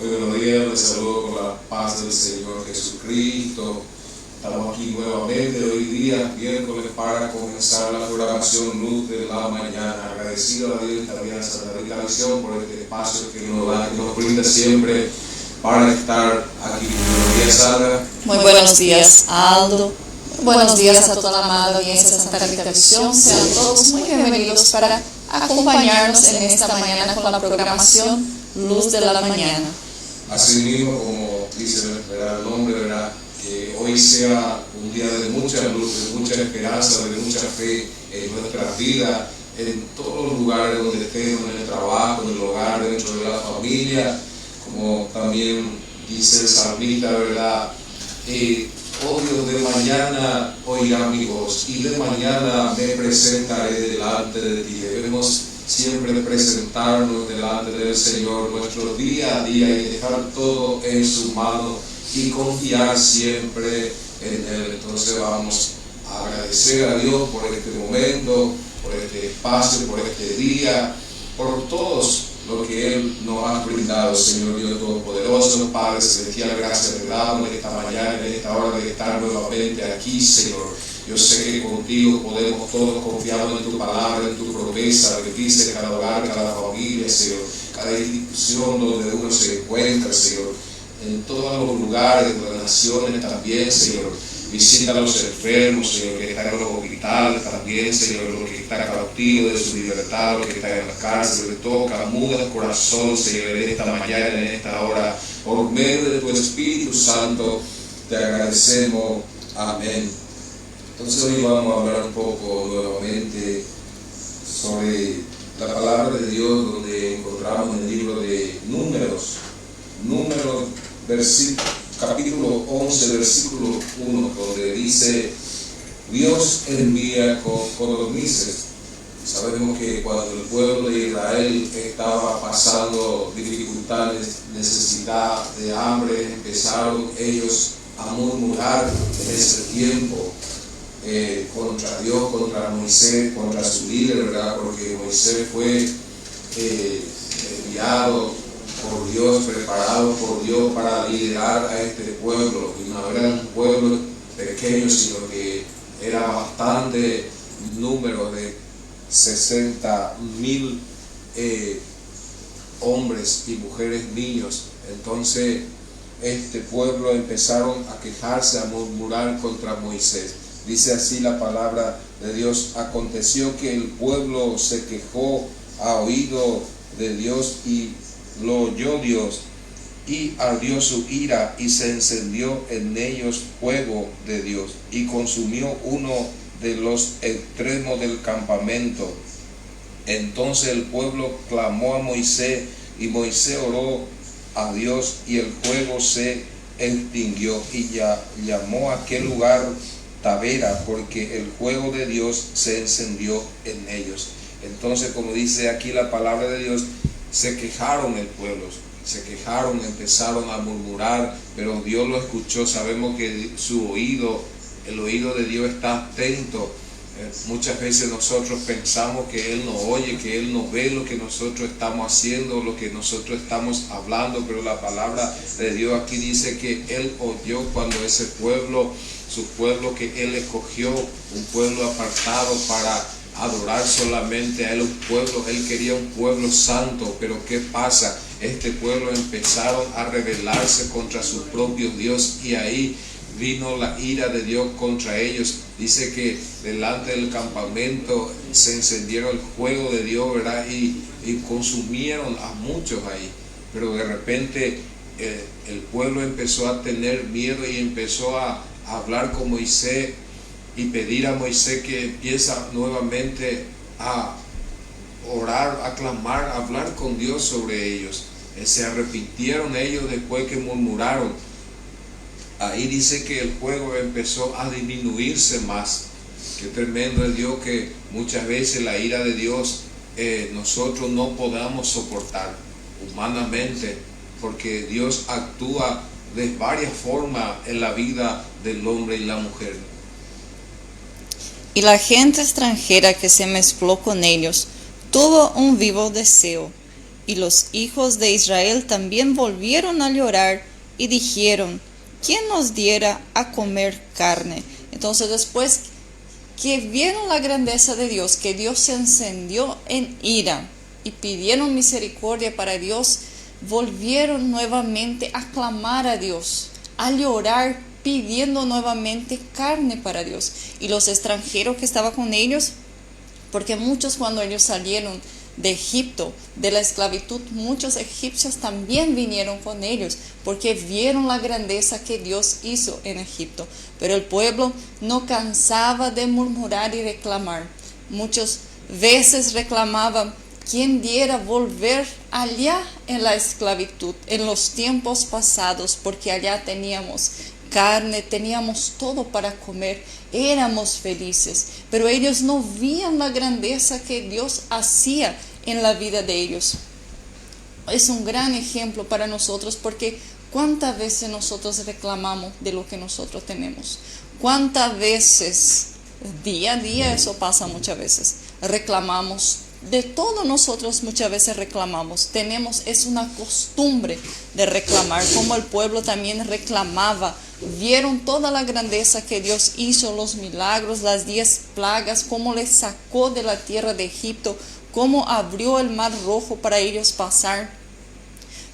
Muy buenos días, les saludo con la paz del Señor Jesucristo. Estamos aquí nuevamente hoy día, miércoles, para comenzar la programación Luz de la Mañana. Agradecido a Dios y también a Santa Rita Visión por este espacio que nos da, que nos brinda siempre para estar aquí. Buenos días, Sandra. Muy buenos días, Aldo. Buenos días a toda la amada audiencia de Santa Rita Visión. Sean todos muy bienvenidos para acompañarnos en esta mañana con la programación Luz de la Mañana. Así mismo, como dice el nombre, ¿verdad? Que hoy sea un día de mucha luz, de mucha esperanza, de mucha fe en nuestras vidas, en todos los lugares donde estemos, en el trabajo, en el hogar, dentro de la familia, como también dice el salmista, ¿verdad? Oh Dios, de mañana oirá mi voz y de mañana me presentaré delante de ti. Debemos siempre presentarnos delante del Señor nuestro día a día y dejar todo en su mano y confiar siempre en Él. Entonces vamos a agradecer a Dios por este momento, por este espacio, por este día, por todos lo que Él nos ha brindado, Señor Dios Todopoderoso. Padre Celestial, gracias te damos en esta mañana, en esta hora de estar nuevamente aquí, Señor. Yo sé que contigo podemos todos confiar en tu palabra, en tu promesa, bendice cada hogar, cada familia, Señor, cada institución donde uno se encuentra, Señor, en todos los lugares, de las naciones también, Señor. Visita a los enfermos, Señor, que están en los hospitales también, Señor, los que están cautivos de su libertad, los que están en la cárcel, toca, muda el corazón, Señor, en esta mañana, en esta hora, por medio de tu Espíritu Santo, te agradecemos. Amén. Entonces hoy vamos a hablar un poco nuevamente sobre la palabra de Dios, donde encontramos en el libro de Números, capítulo 11, versículo 1, donde dice: Dios envía codornices. Sabemos que cuando el pueblo de Israel estaba pasando dificultades, necesidad de hambre, empezaron ellos a murmurar en ese tiempo contra Dios, contra Moisés, contra su líder, ¿verdad? Porque Moisés fue enviado por Dios, preparado por Dios para liderar a este pueblo, y no era un pueblo pequeño, sino que era bastante número de 60,000 hombres y mujeres, niños. Entonces este pueblo empezaron a quejarse, a murmurar contra Moisés. Dice así la palabra de Dios: aconteció que el pueblo se quejó a oído de Dios y lo oyó Dios, y ardió su ira, y se encendió en ellos fuego de Dios, y consumió uno de los extremos del campamento. Entonces el pueblo clamó a Moisés, y Moisés oró a Dios, y el fuego se extinguió, y llamó a aquel lugar Tabera, porque el fuego de Dios se encendió en ellos. Entonces, como dice aquí la palabra de Dios, se quejaron el pueblo, se quejaron, empezaron a murmurar, pero Dios lo escuchó. Sabemos que el oído de Dios está atento. Muchas veces nosotros pensamos que Él nos oye, que Él nos ve lo que nosotros estamos haciendo, lo que nosotros estamos hablando, pero la palabra de Dios aquí dice que Él oyó cuando ese pueblo, su pueblo que Él escogió, un pueblo apartado para adorar solamente a Él, Él quería un pueblo santo. Pero ¿qué pasa? Este pueblo empezaron a rebelarse contra su propio Dios, y ahí vino la ira de Dios contra ellos. Dice que delante del campamento se encendieron el fuego de Dios, ¿verdad? Y consumieron a muchos ahí. Pero de repente el pueblo empezó a tener miedo y empezó a hablar con Moisés y pedir a Moisés que empiece nuevamente a orar, a clamar, a hablar con Dios sobre ellos. Se arrepintieron ellos después que murmuraron. Ahí dice que el fuego empezó a disminuirse más. Qué tremendo es Dios, que muchas veces la ira de Dios nosotros no podamos soportar humanamente, porque Dios actúa de varias formas en la vida del hombre y la mujer. Y la gente extranjera que se mezcló con ellos tuvo un vivo deseo, Y los hijos de Israel también volvieron a llorar y dijeron: ¿quién nos diera a comer carne? Entonces, después que vieron la grandeza de Dios, que Dios se encendió en ira y pidieron misericordia para Dios, volvieron nuevamente a clamar a Dios, a llorar, pidiendo nuevamente carne para Dios. Y los extranjeros que estaban con ellos, porque muchos, cuando ellos salieron de Egipto, de la esclavitud, muchos egipcios también vinieron con ellos, porque vieron la grandeza que Dios hizo en Egipto. Pero el pueblo no cansaba de murmurar y reclamar. Muchas veces reclamaban: ¿quién diera volver allá en la esclavitud, en los tiempos pasados? Porque allá teníamos carne, teníamos todo para comer, éramos felices. Pero ellos no veían la grandeza que Dios hacía en la vida de ellos. Es un gran ejemplo para nosotros, porque ¿cuántas veces nosotros reclamamos de lo que nosotros tenemos? ¿Cuántas veces, día a día, eso pasa muchas veces, reclamamos de todo? Nosotros muchas veces reclamamos, es una costumbre de reclamar, como el pueblo también reclamaba. Vieron toda la grandeza que Dios hizo, los milagros, las 10 plagas, cómo les sacó de la tierra de Egipto, cómo abrió el mar rojo para ellos pasar,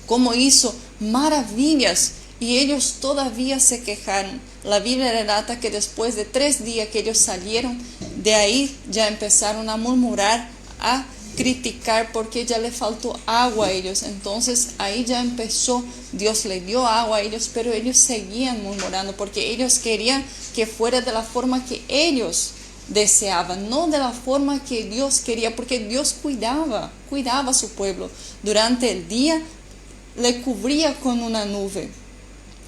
cómo hizo maravillas, y ellos todavía se quejaron. La Biblia relata que después de 3 días que ellos salieron de ahí, ya empezaron a murmurar, a criticar, porque ya le faltó agua a ellos. Entonces ahí ya empezó, Dios le dio agua a ellos, pero ellos seguían murmurando, porque ellos querían que fuera de la forma que ellos deseaban, no de la forma que Dios quería, porque Dios cuidaba a su pueblo. Durante el día le cubría con una nube,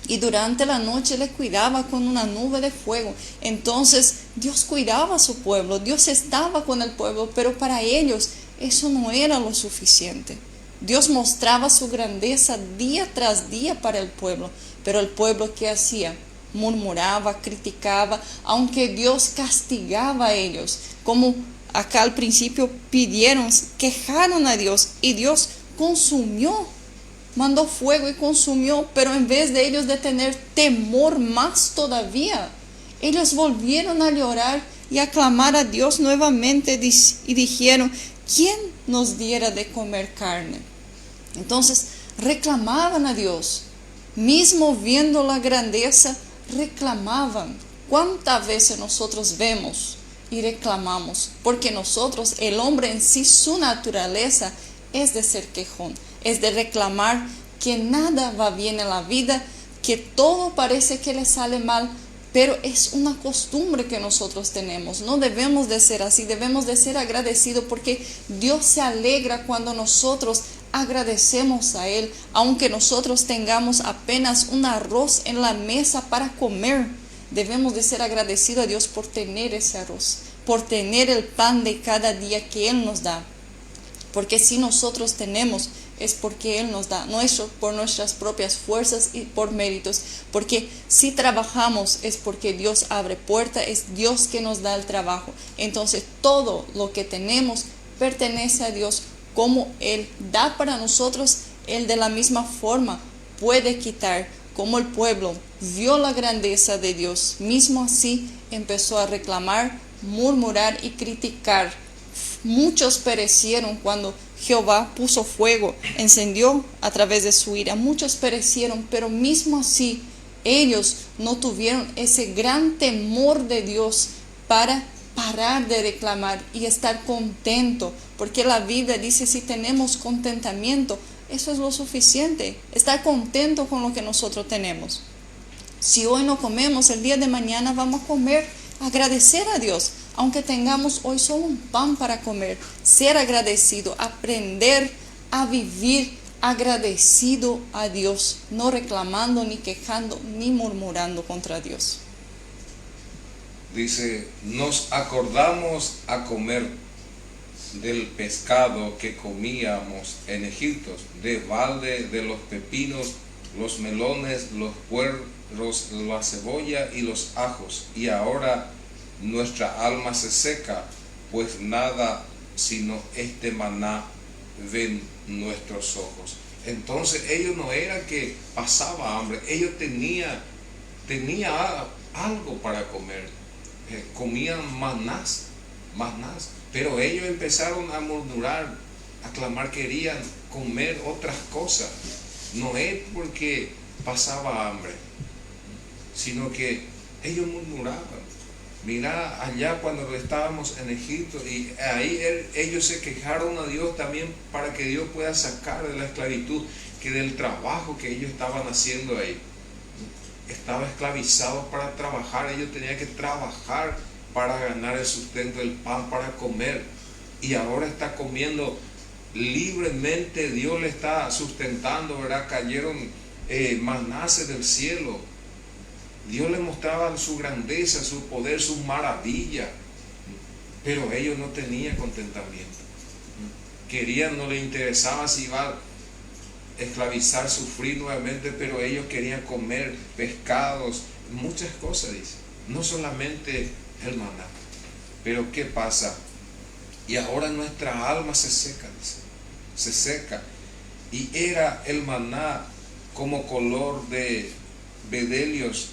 y durante la noche le cuidaba con una nube de fuego. Entonces Dios cuidaba a su pueblo, Dios estaba con el pueblo, pero para ellos eso no era lo suficiente. Dios mostraba su grandeza día tras día para el pueblo, pero el pueblo, ¿qué hacía? Murmuraba, criticaba, aunque Dios castigaba a ellos. Como acá al principio pidieron, quejaron a Dios, y Dios consumió, mandó fuego y consumió. Pero en vez de ellos de tener temor más todavía, ellos volvieron a llorar y a clamar a Dios nuevamente, y dijeron: ¿quién nos diera de comer carne? Entonces reclamaban a Dios, mismo viendo la grandeza, reclamaban. ¿Cuántas veces nosotros vemos y reclamamos? Porque nosotros, el hombre en sí, su naturaleza es de ser quejón, es de reclamar que nada va bien en la vida, que todo parece que le sale mal. Pero es una costumbre que nosotros tenemos. No debemos de ser así, debemos de ser agradecidos, porque Dios se alegra cuando nosotros agradecemos a Él. Aunque nosotros tengamos apenas un arroz en la mesa para comer, debemos de ser agradecidos a Dios por tener ese arroz, por tener el pan de cada día que Él nos da. Porque si nosotros tenemos, es porque Él nos da, no es por nuestras propias fuerzas y por méritos. Porque si trabajamos es porque Dios abre puertas, es Dios que nos da el trabajo. Entonces todo lo que tenemos pertenece a Dios. Como Él da para nosotros, Él de la misma forma puede quitar. Como el pueblo vio la grandeza de Dios, mismo así empezó a reclamar, murmurar y criticar. Muchos perecieron cuando Jehová puso fuego, encendió a través de su ira. Muchos perecieron, pero mismo así ellos no tuvieron ese gran temor de Dios para parar de reclamar y estar contento. Porque la Biblia dice: si tenemos contentamiento, eso es lo suficiente. Estar contento con lo que nosotros tenemos. Si hoy no comemos, el día de mañana vamos a comer. Agradecer a Dios, aunque tengamos hoy solo un pan para comer. Ser agradecido, aprender a vivir agradecido a Dios, no reclamando, ni quejando, ni murmurando contra Dios. Dice: nos acordamos a comer del pescado que comíamos en Egipto, de balde, de los pepinos, los melones, los puerros, la cebolla y los ajos. Y ahora nuestra alma se seca, pues nada sino este maná ven nuestros ojos. Entonces ellos no era que pasaba hambre, ellos tenía algo para comer, comían manás, pero ellos empezaron a murmurar, a clamar, querían comer otras cosas. No es porque pasaba hambre, sino que ellos murmuraban. Mira allá cuando estábamos en Egipto, y ahí ellos se quejaron a Dios también para que Dios pueda sacar de la esclavitud, que del trabajo que ellos estaban haciendo ahí. Estaban esclavizados para trabajar, ellos tenían que trabajar para ganar el sustento, el pan para comer, y ahora está comiendo libremente. Dios le está sustentando, ¿verdad? Cayeron manás del cielo. Dios le mostraba su grandeza, su poder, su maravilla, pero ellos no tenían contentamiento. Querían, no les interesaba si iba a esclavizar, sufrir nuevamente, pero ellos querían comer pescados, muchas cosas, dice, no solamente el maná. Pero ¿qué pasa? Y ahora nuestra alma se seca, dice, se seca. Y era el maná como color de bedelios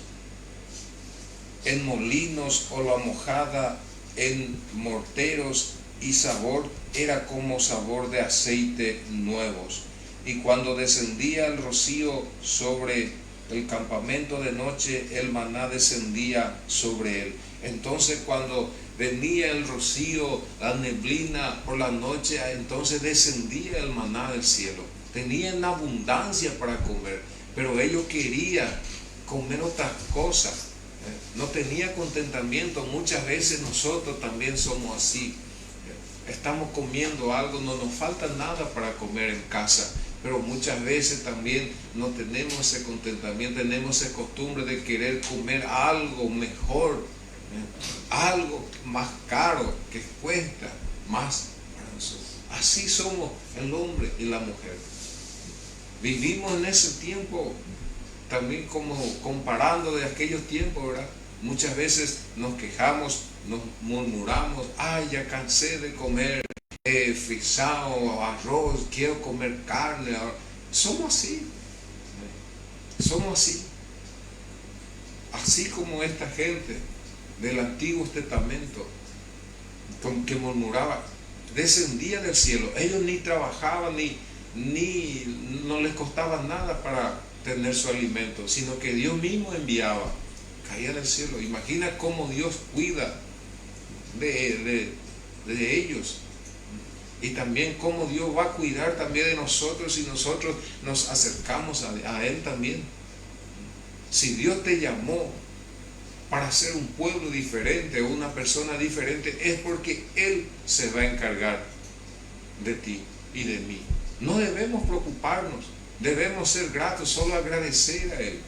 en molinos, o la mojada en morteros, y sabor era como sabor de aceite nuevos. Y cuando descendía el rocío sobre el campamento de noche, el maná descendía sobre él. Entonces cuando venía el rocío, la neblina por la noche, entonces descendía el maná del cielo. Tenían abundancia para comer, pero ellos querían comer otras cosas. No tenía contentamiento. Muchas veces nosotros también somos así. Estamos comiendo algo, no nos falta nada para comer en casa, pero muchas veces también no tenemos ese contentamiento, tenemos esa costumbre de querer comer algo mejor, algo más caro, que cuesta más para nosotros. Así somos el hombre y la mujer. Vivimos en ese tiempo también, como comparando de aquellos tiempos, ¿verdad? Muchas veces nos quejamos, nos murmuramos, ay, ya cansé de comer frisado, arroz, quiero comer carne. Somos así, así como esta gente del Antiguo Testamento que murmuraba, descendía del cielo. Ellos ni trabajaban, ni no les costaba nada para tener su alimento, sino que Dios mismo enviaba, caía del cielo. Imagina cómo Dios cuida de ellos, y también cómo Dios va a cuidar también de nosotros si nosotros nos acercamos a Él también. Si Dios te llamó para ser un pueblo diferente o una persona diferente, es porque Él se va a encargar de ti y de mí. No debemos preocuparnos, debemos ser gratos, solo agradecer a Él.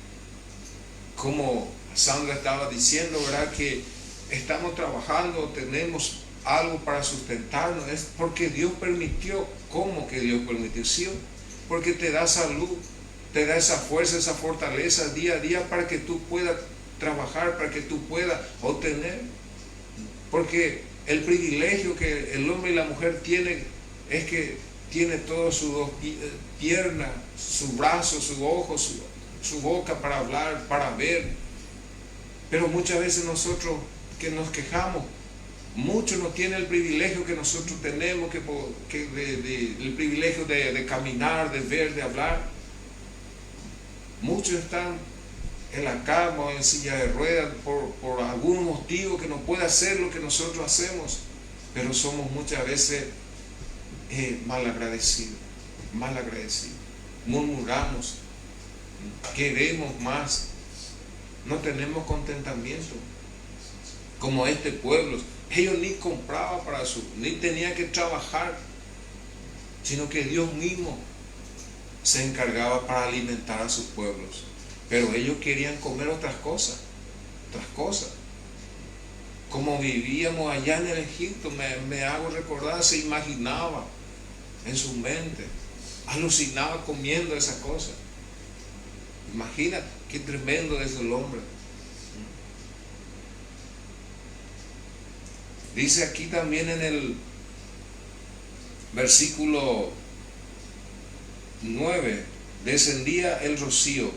Como Sandra estaba diciendo, ¿verdad? Que estamos trabajando, tenemos algo para sustentarnos, es porque Dios permitió. ¿Cómo que Dios permitió? Sí, porque te da salud, te da esa fuerza, esa fortaleza día a día para que tú puedas trabajar, para que tú puedas obtener. Porque el privilegio que el hombre y la mujer tienen es que tiene todas sus dos piernas, su brazo, su ojo, su boca para hablar, para ver. Pero muchas veces nosotros que nos quejamos, muchos no tienen el privilegio que nosotros tenemos, el privilegio de caminar, de ver, de hablar. Muchos están en la cama o en silla de ruedas por algún motivo que no puede hacer lo que nosotros hacemos, pero somos muchas veces malagradecidos, murmuramos, queremos más, no tenemos contentamiento. Como este pueblo, ellos ni compraban ni tenían que trabajar, sino que Dios mismo se encargaba para alimentar a sus pueblos. Pero ellos querían comer otras cosas. Como vivíamos allá en el Egipto, me hago recordar, se imaginaba en su mente, alucinaba comiendo esas cosas. Imagina qué tremendo es el hombre. Dice aquí también en el versículo 9. Descendía el rocío,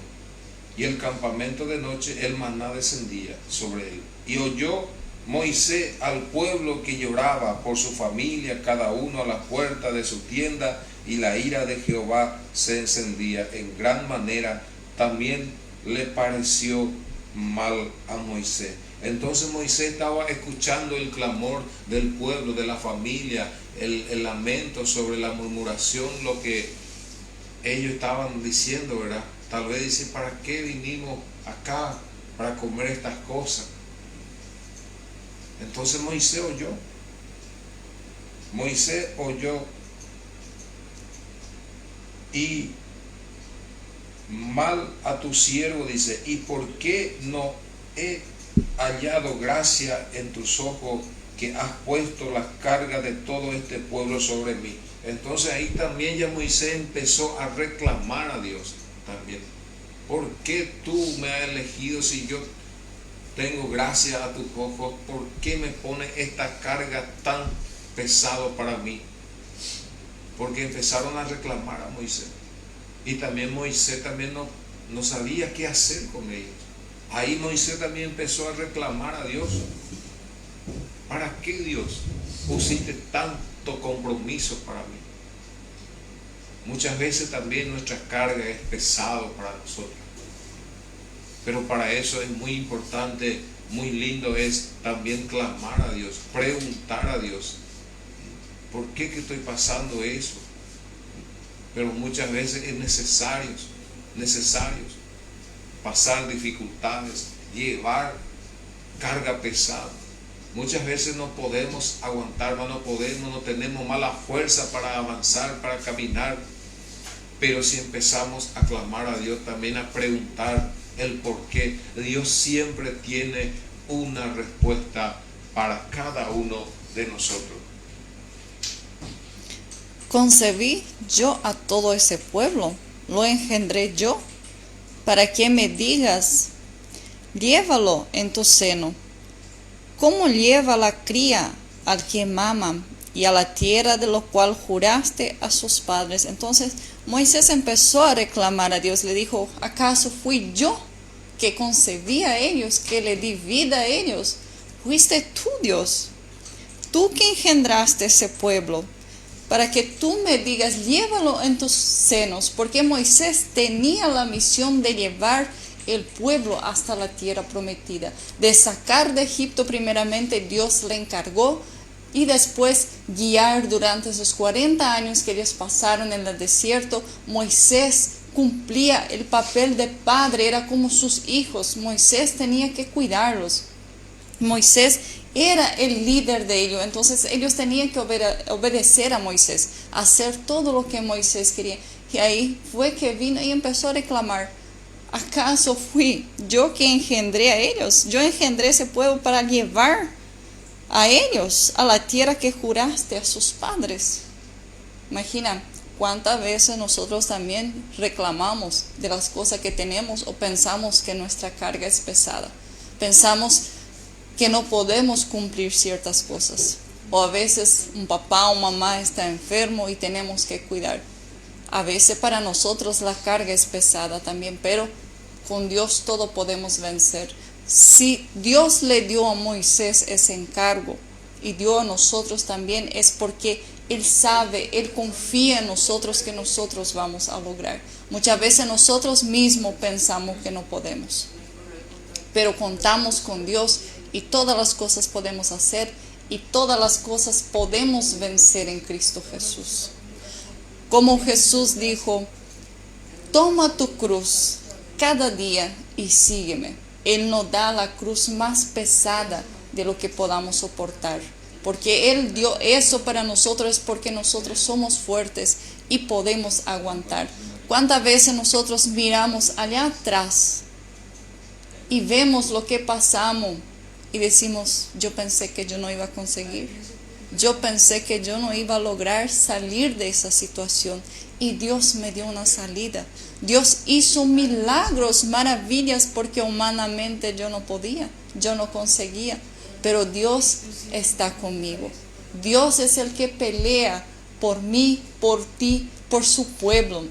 y el campamento de noche el maná descendía sobre él. Y oyó Moisés al pueblo que lloraba por su familia, cada uno a la puerta de su tienda, y la ira de Jehová se encendía en gran manera. También le pareció mal a Moisés. Entonces Moisés estaba escuchando el clamor del pueblo, de la familia, el lamento sobre la murmuración, lo que ellos estaban diciendo, ¿verdad? Tal vez dice, ¿para qué vinimos acá para comer estas cosas? Entonces Moisés oyó y mal a tu siervo, dice, ¿y por qué no he hallado gracia en tus ojos, que has puesto la carga de todo este pueblo sobre mí? Entonces ahí también ya Moisés empezó a reclamar a Dios también. ¿Por qué tú me has elegido si yo tengo gracia a tus ojos? ¿Por qué me pones esta carga tan pesado para mí? Porque empezaron a reclamar a Moisés. Y también Moisés también no sabía qué hacer con ellos. Ahí Moisés también empezó a reclamar a Dios. ¿Para qué, Dios, pusiste tanto compromiso para mí? Muchas veces también nuestra carga es pesado para nosotros. Pero para eso es muy importante, muy lindo es también clamar a Dios, preguntar a Dios, ¿por qué que estoy pasando eso? Pero muchas veces es necesario pasar dificultades, llevar carga pesada. Muchas veces no podemos aguantar, no tenemos mala fuerza para avanzar, para caminar. Pero si empezamos a clamar a Dios, también a preguntar el por qué, Dios siempre tiene una respuesta para cada uno de nosotros. Concebí yo a todo ese pueblo, lo engendré yo, para que me digas, llévalo en tu seno, como lleva la cría al que mama, y a la tierra de lo cual juraste a sus padres. Entonces Moisés empezó a reclamar a Dios, le dijo, ¿acaso fui yo que concebí a ellos, que le di vida a ellos? Fuiste tú, Dios, tú que engendraste ese pueblo, para que tú me digas, llévalo en tus senos, porque Moisés tenía la misión de llevar el pueblo hasta la tierra prometida, de sacar de Egipto primeramente, Dios le encargó, y después guiar durante esos 40 años que ellos pasaron en el desierto. Moisés cumplía el papel de padre, era como sus hijos, Moisés tenía que cuidarlos, Moisés era el líder de ellos, entonces ellos tenían que obedecer a Moisés, hacer todo lo que Moisés quería. Y ahí fue que vino y empezó a reclamar, ¿acaso fui yo que engendré a ellos? Yo engendré ese pueblo para llevar a ellos a la tierra que juraste a sus padres. Imagina cuántas veces nosotros también reclamamos de las cosas que tenemos, o pensamos que nuestra carga es pesada, pensamos que no podemos cumplir ciertas cosas, o a veces un papá o mamá está enfermo y tenemos que cuidar. A veces para nosotros la carga es pesada también, pero con Dios todo podemos vencer. Si Dios le dio a Moisés ese encargo y dio a nosotros también, es porque Él sabe, Él confía en nosotros que nosotros vamos a lograr. Muchas veces nosotros mismos pensamos que no podemos, pero contamos con Dios y todas las cosas podemos hacer, y todas las cosas podemos vencer en Cristo Jesús. Como Jesús dijo, toma tu cruz cada día y sígueme. Él nos da la cruz más pesada de lo que podamos soportar, porque Él dio eso para nosotros, porque nosotros somos fuertes y podemos aguantar. ¿Cuántas veces nosotros miramos allá atrás y vemos lo que pasamos y decimos, yo pensé que yo no iba a conseguir, yo pensé que yo no iba a lograr salir de esa situación, y Dios me dio una salida? Dios hizo milagros, maravillas, porque humanamente yo no podía, yo no conseguía, pero Dios está conmigo. Dios es el que pelea por mí, por ti, por su pueblo.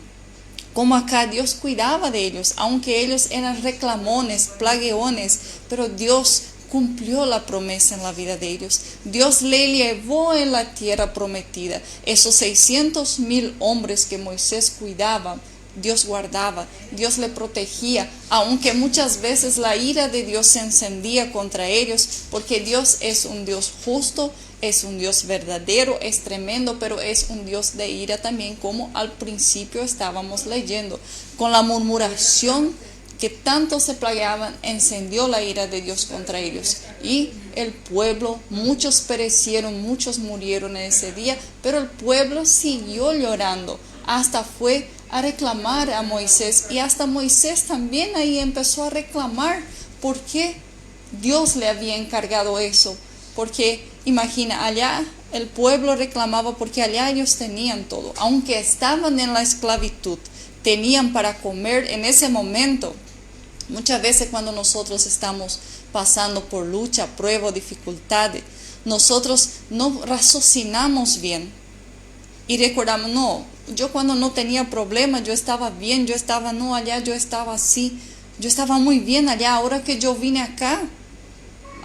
Como acá Dios cuidaba de ellos, aunque ellos eran reclamones, plagueones, pero Dios cumplió la promesa en la vida de ellos. Dios le llevó en la tierra prometida. Esos 600,000 hombres que Moisés cuidaba, Dios guardaba, Dios le protegía, aunque muchas veces la ira de Dios se encendía contra ellos, porque Dios es un Dios justo, es un Dios verdadero, es tremendo, pero es un Dios de ira también, como al principio estábamos leyendo. Con la murmuración que tanto se plagueaban, encendió la ira de Dios contra ellos. Y el pueblo, muchos perecieron, muchos murieron en ese día, pero el pueblo siguió llorando, hasta fue a reclamar a Moisés, y hasta Moisés también ahí empezó a reclamar por qué Dios le había encargado eso. Porque imagina, allá el pueblo reclamaba porque allá ellos tenían todo, aunque estaban en la esclavitud, tenían para comer en ese momento. Muchas veces cuando nosotros estamos pasando por lucha, prueba, dificultades, nosotros no raciocinamos bien y recordamos, no, yo cuando no tenía problemas, yo estaba bien, allá yo estaba así, yo estaba muy bien allá, ahora que yo vine acá,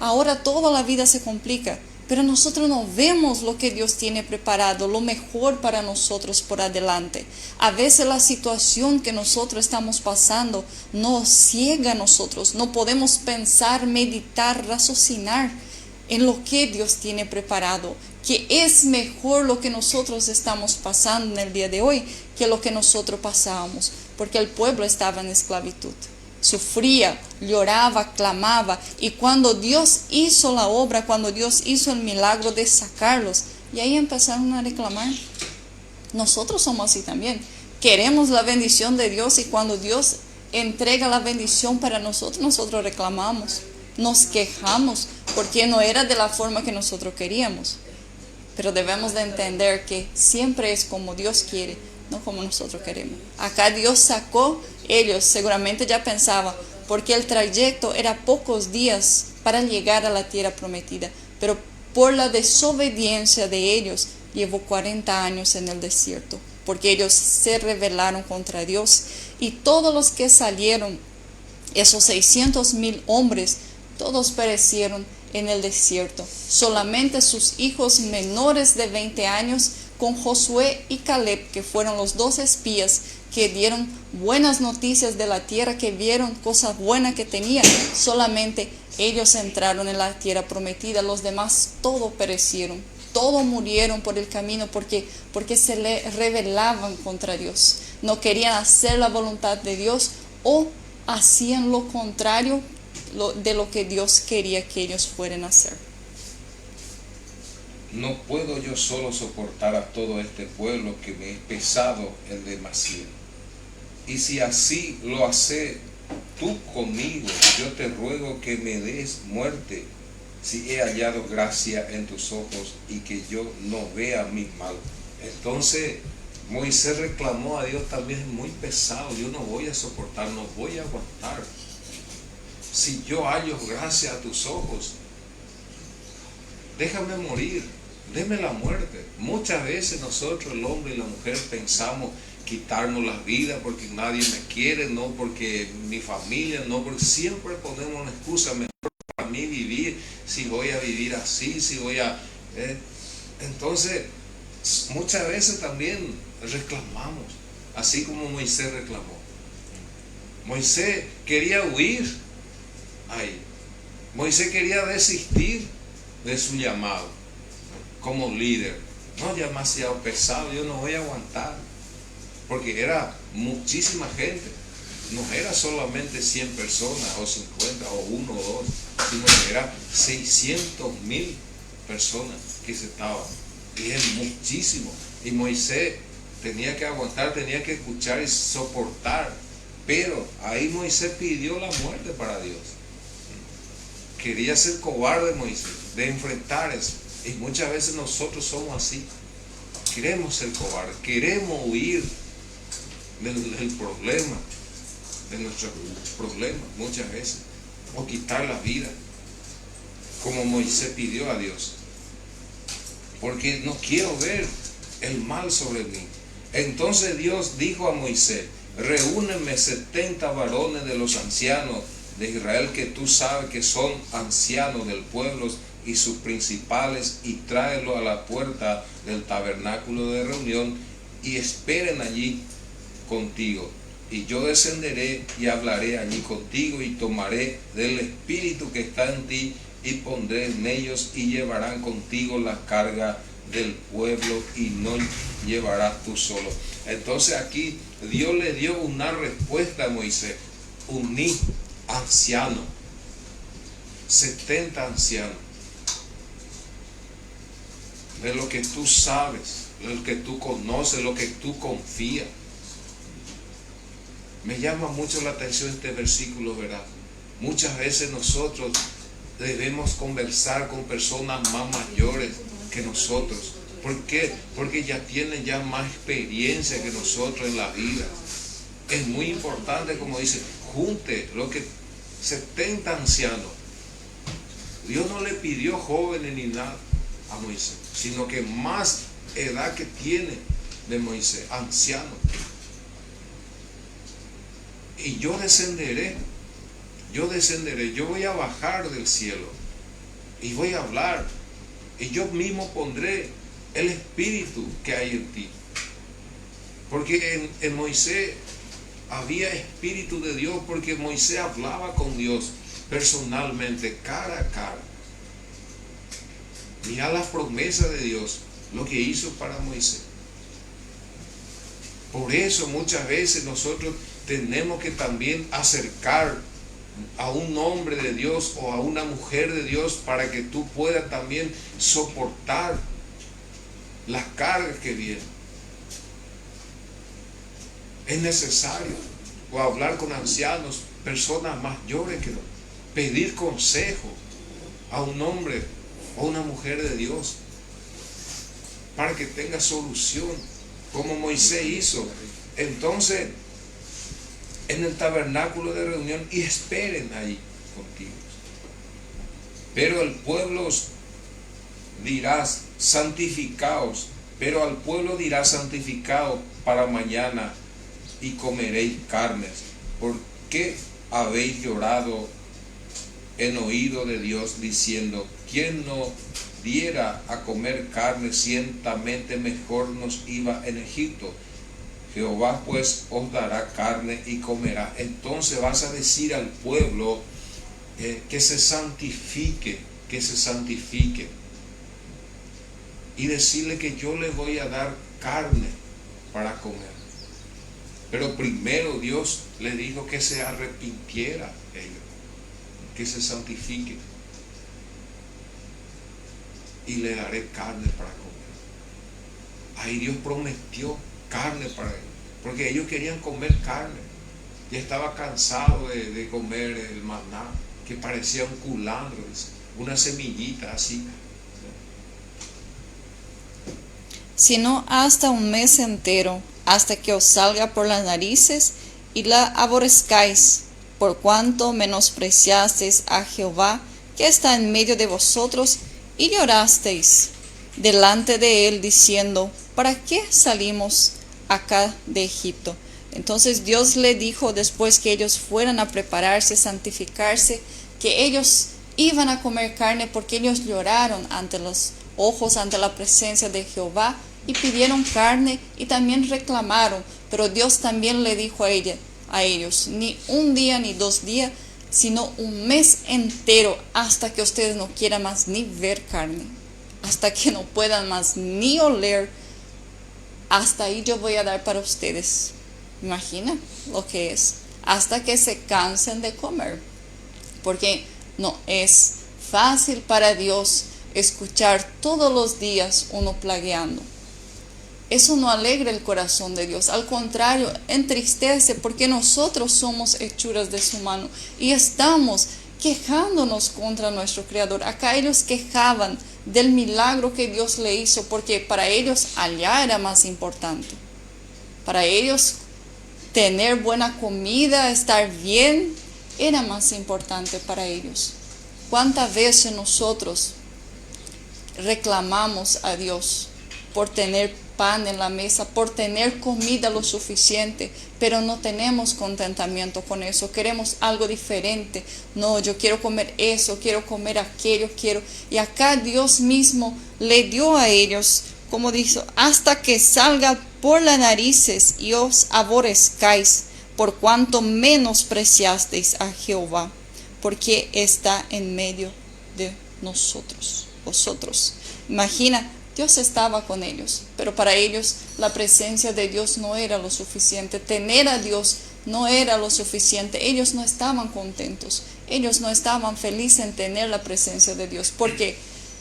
ahora toda la vida se complica. Pero nosotros no vemos lo que Dios tiene preparado, lo mejor para nosotros por adelante. A veces la situación que nosotros estamos pasando nos ciega a nosotros. No podemos pensar, meditar, raciocinar en lo que Dios tiene preparado, que es mejor lo que nosotros estamos pasando en el día de hoy que lo que nosotros pasábamos, porque el pueblo estaba en esclavitud. Sufría, lloraba, clamaba, y cuando Dios hizo la obra, cuando Dios hizo el milagro de sacarlos, y ahí empezaron a reclamar. Nosotros somos así también. Queremos la bendición de Dios, y cuando Dios entrega la bendición para nosotros, nosotros reclamamos, nos quejamos, porque no era de la forma que nosotros queríamos. Pero debemos de entender que siempre es como Dios quiere, no como nosotros queremos. Acá Dios sacó, ellos seguramente ya pensaban, porque el trayecto era pocos días para llegar a la tierra prometida, pero por la desobediencia de ellos llevó 40 años en el desierto, porque ellos se rebelaron contra Dios, y todos los que salieron, esos 600,000 hombres, todos perecieron en el desierto. Solamente sus hijos menores de 20 años, con Josué y Caleb, que fueron los 2 espías que dieron buenas noticias de la tierra, que vieron cosas buenas que tenían, solamente ellos entraron en la tierra prometida. Los demás todos perecieron, todos murieron por el camino, porque se le rebelaban contra Dios, no querían hacer la voluntad de Dios, o hacían lo contrario de lo que Dios quería que ellos fueran a hacer. No puedo yo solo soportar a todo este pueblo, que me es pesado en demasía. Y si así lo haces tú conmigo, yo te ruego que me des muerte, si he hallado gracia en tus ojos, y que yo no vea mi mal. Entonces Moisés reclamó a Dios también: es muy pesado, yo no voy a soportar, no voy a aguantar. Si yo hallo gracia a tus ojos, déjame morir, deme la muerte. Muchas veces nosotros, el hombre y la mujer, pensamos quitarnos la vida porque nadie me quiere, no porque mi familia, no, porque siempre ponemos una excusa: mejor para mí vivir, si voy a vivir así, si voy a... Entonces, muchas veces también reclamamos, así como Moisés reclamó. Moisés quería huir. Moisés quería desistir de su llamado como líder. No, ya demasiado pesado, yo no voy a aguantar, porque era muchísima gente, no era solamente 100 personas o 50 o 1 o 2, sino que era 600,000 personas que se estaban, y es muchísimo, y Moisés tenía que aguantar, tenía que escuchar y soportar. Pero ahí Moisés pidió la muerte para Dios. Quería ser cobarde Moisés, de enfrentar eso. Y muchas veces nosotros somos así. Queremos ser cobardes, queremos huir del problema, de nuestros problemas muchas veces, o quitar la vida, como Moisés pidió a Dios. Porque no quiero ver el mal sobre mí. Entonces Dios dijo a Moisés reúneme 70 varones de los ancianos de Israel, que tú sabes que son ancianos del pueblo y sus principales, y tráelo a la puerta del tabernáculo de reunión, y esperen allí contigo. Y yo descenderé y hablaré allí contigo, y tomaré del espíritu que está en ti, y pondré en ellos, y llevarán contigo la carga del pueblo, y no llevarás tú solo. Entonces aquí Dios le dio una respuesta a Moisés: uní ancianos, 70 ancianos, de lo que tú sabes, de lo que tú conoces, lo que tú confías. Me llama mucho la atención este versículo, ¿verdad? Muchas veces nosotros debemos conversar con personas más mayores que nosotros. ¿Por qué? Porque ya tienen ya más experiencia que nosotros en la vida. Es muy importante, como dice, junte lo que 70 ancianos. Dios no le pidió jóvenes ni nada a Moisés, sino que más edad que tiene de Moisés, anciano. Y yo descenderé, yo voy a bajar del cielo y voy a hablar, y yo mismo pondré el espíritu que hay en ti. Porque en Moisés había espíritu de Dios, porque Moisés hablaba con Dios personalmente, cara a cara. Mira la promesa de Dios, lo que hizo para Moisés. Por eso muchas veces nosotros tenemos que también acercar a un hombre de Dios o a una mujer de Dios, para que tú puedas también soportar las cargas que vienen. Es necesario o hablar con ancianos, personas mayores, que pedir consejo a un hombre o una mujer de Dios, para que tenga solución, como Moisés hizo. Entonces, en el tabernáculo de reunión, y esperen ahí contigo. Pero el pueblo dirá: santificaos. Pero al pueblo dirá: santificaos para mañana, y comeréis carnes. ¿Por qué habéis llorado en oído de Dios, diciendo: ¿quién no diera a comer carne? Ciertamente mejor nos iba en Egipto. Jehová pues os dará carne y comerá. Entonces vas a decir al pueblo que se santifique, y decirle que yo le voy a dar carne para comer. Pero primero Dios le dijo que se arrepintiera ellos, que se santifique, y le daré carne para comer. Ahí Dios prometió carne para ellos, porque ellos querían comer carne. Ya estaba cansado de comer el maná, que parecía un culandro, una semillita así. Sino hasta un mes entero, hasta que os salga por las narices y la aborrezcáis, por cuanto menospreciasteis a Jehová, que está en medio de vosotros, y llorasteis delante de él, diciendo: ¿para qué salimos acá de Egipto? Entonces Dios le dijo, después que ellos fueran a prepararse, santificarse, que ellos iban a comer carne, porque ellos lloraron ante los ojos, ante la presencia de Jehová, y pidieron carne y también reclamaron. Pero Dios también le dijo a ellos: ni un día ni 2 días, sino un mes entero, hasta que ustedes no quieran más ni ver carne, hasta que no puedan más ni oler. Hasta ahí yo voy a dar para ustedes. Imagina lo que es, hasta que se cansen de comer. Porque no es fácil para Dios escuchar todos los días uno plagueando. Eso no alegra el corazón de Dios, al contrario, entristece, porque nosotros somos hechuras de su mano y estamos quejándonos contra nuestro Creador. Acá ellos quejaban del milagro que Dios le hizo, porque para ellos allá era más importante. Para ellos tener buena comida, estar bien, era más importante para ellos. ¿Cuántas veces nosotros reclamamos a Dios por tener pan en la mesa, por tener comida lo suficiente, pero no tenemos contentamiento con eso, queremos algo diferente. No, yo quiero comer eso, quiero comer aquello, quiero. Y acá Dios mismo le dio a ellos, como dice, hasta que salga por las narices y os aborrezcáis, por cuanto menospreciasteis a Jehová, porque está en medio de nosotros, vosotros. Imagina, Dios estaba con ellos, pero para ellos la presencia de Dios no era lo suficiente. Tener a Dios no era lo suficiente. Ellos no estaban contentos. Ellos no estaban felices en tener la presencia de Dios, porque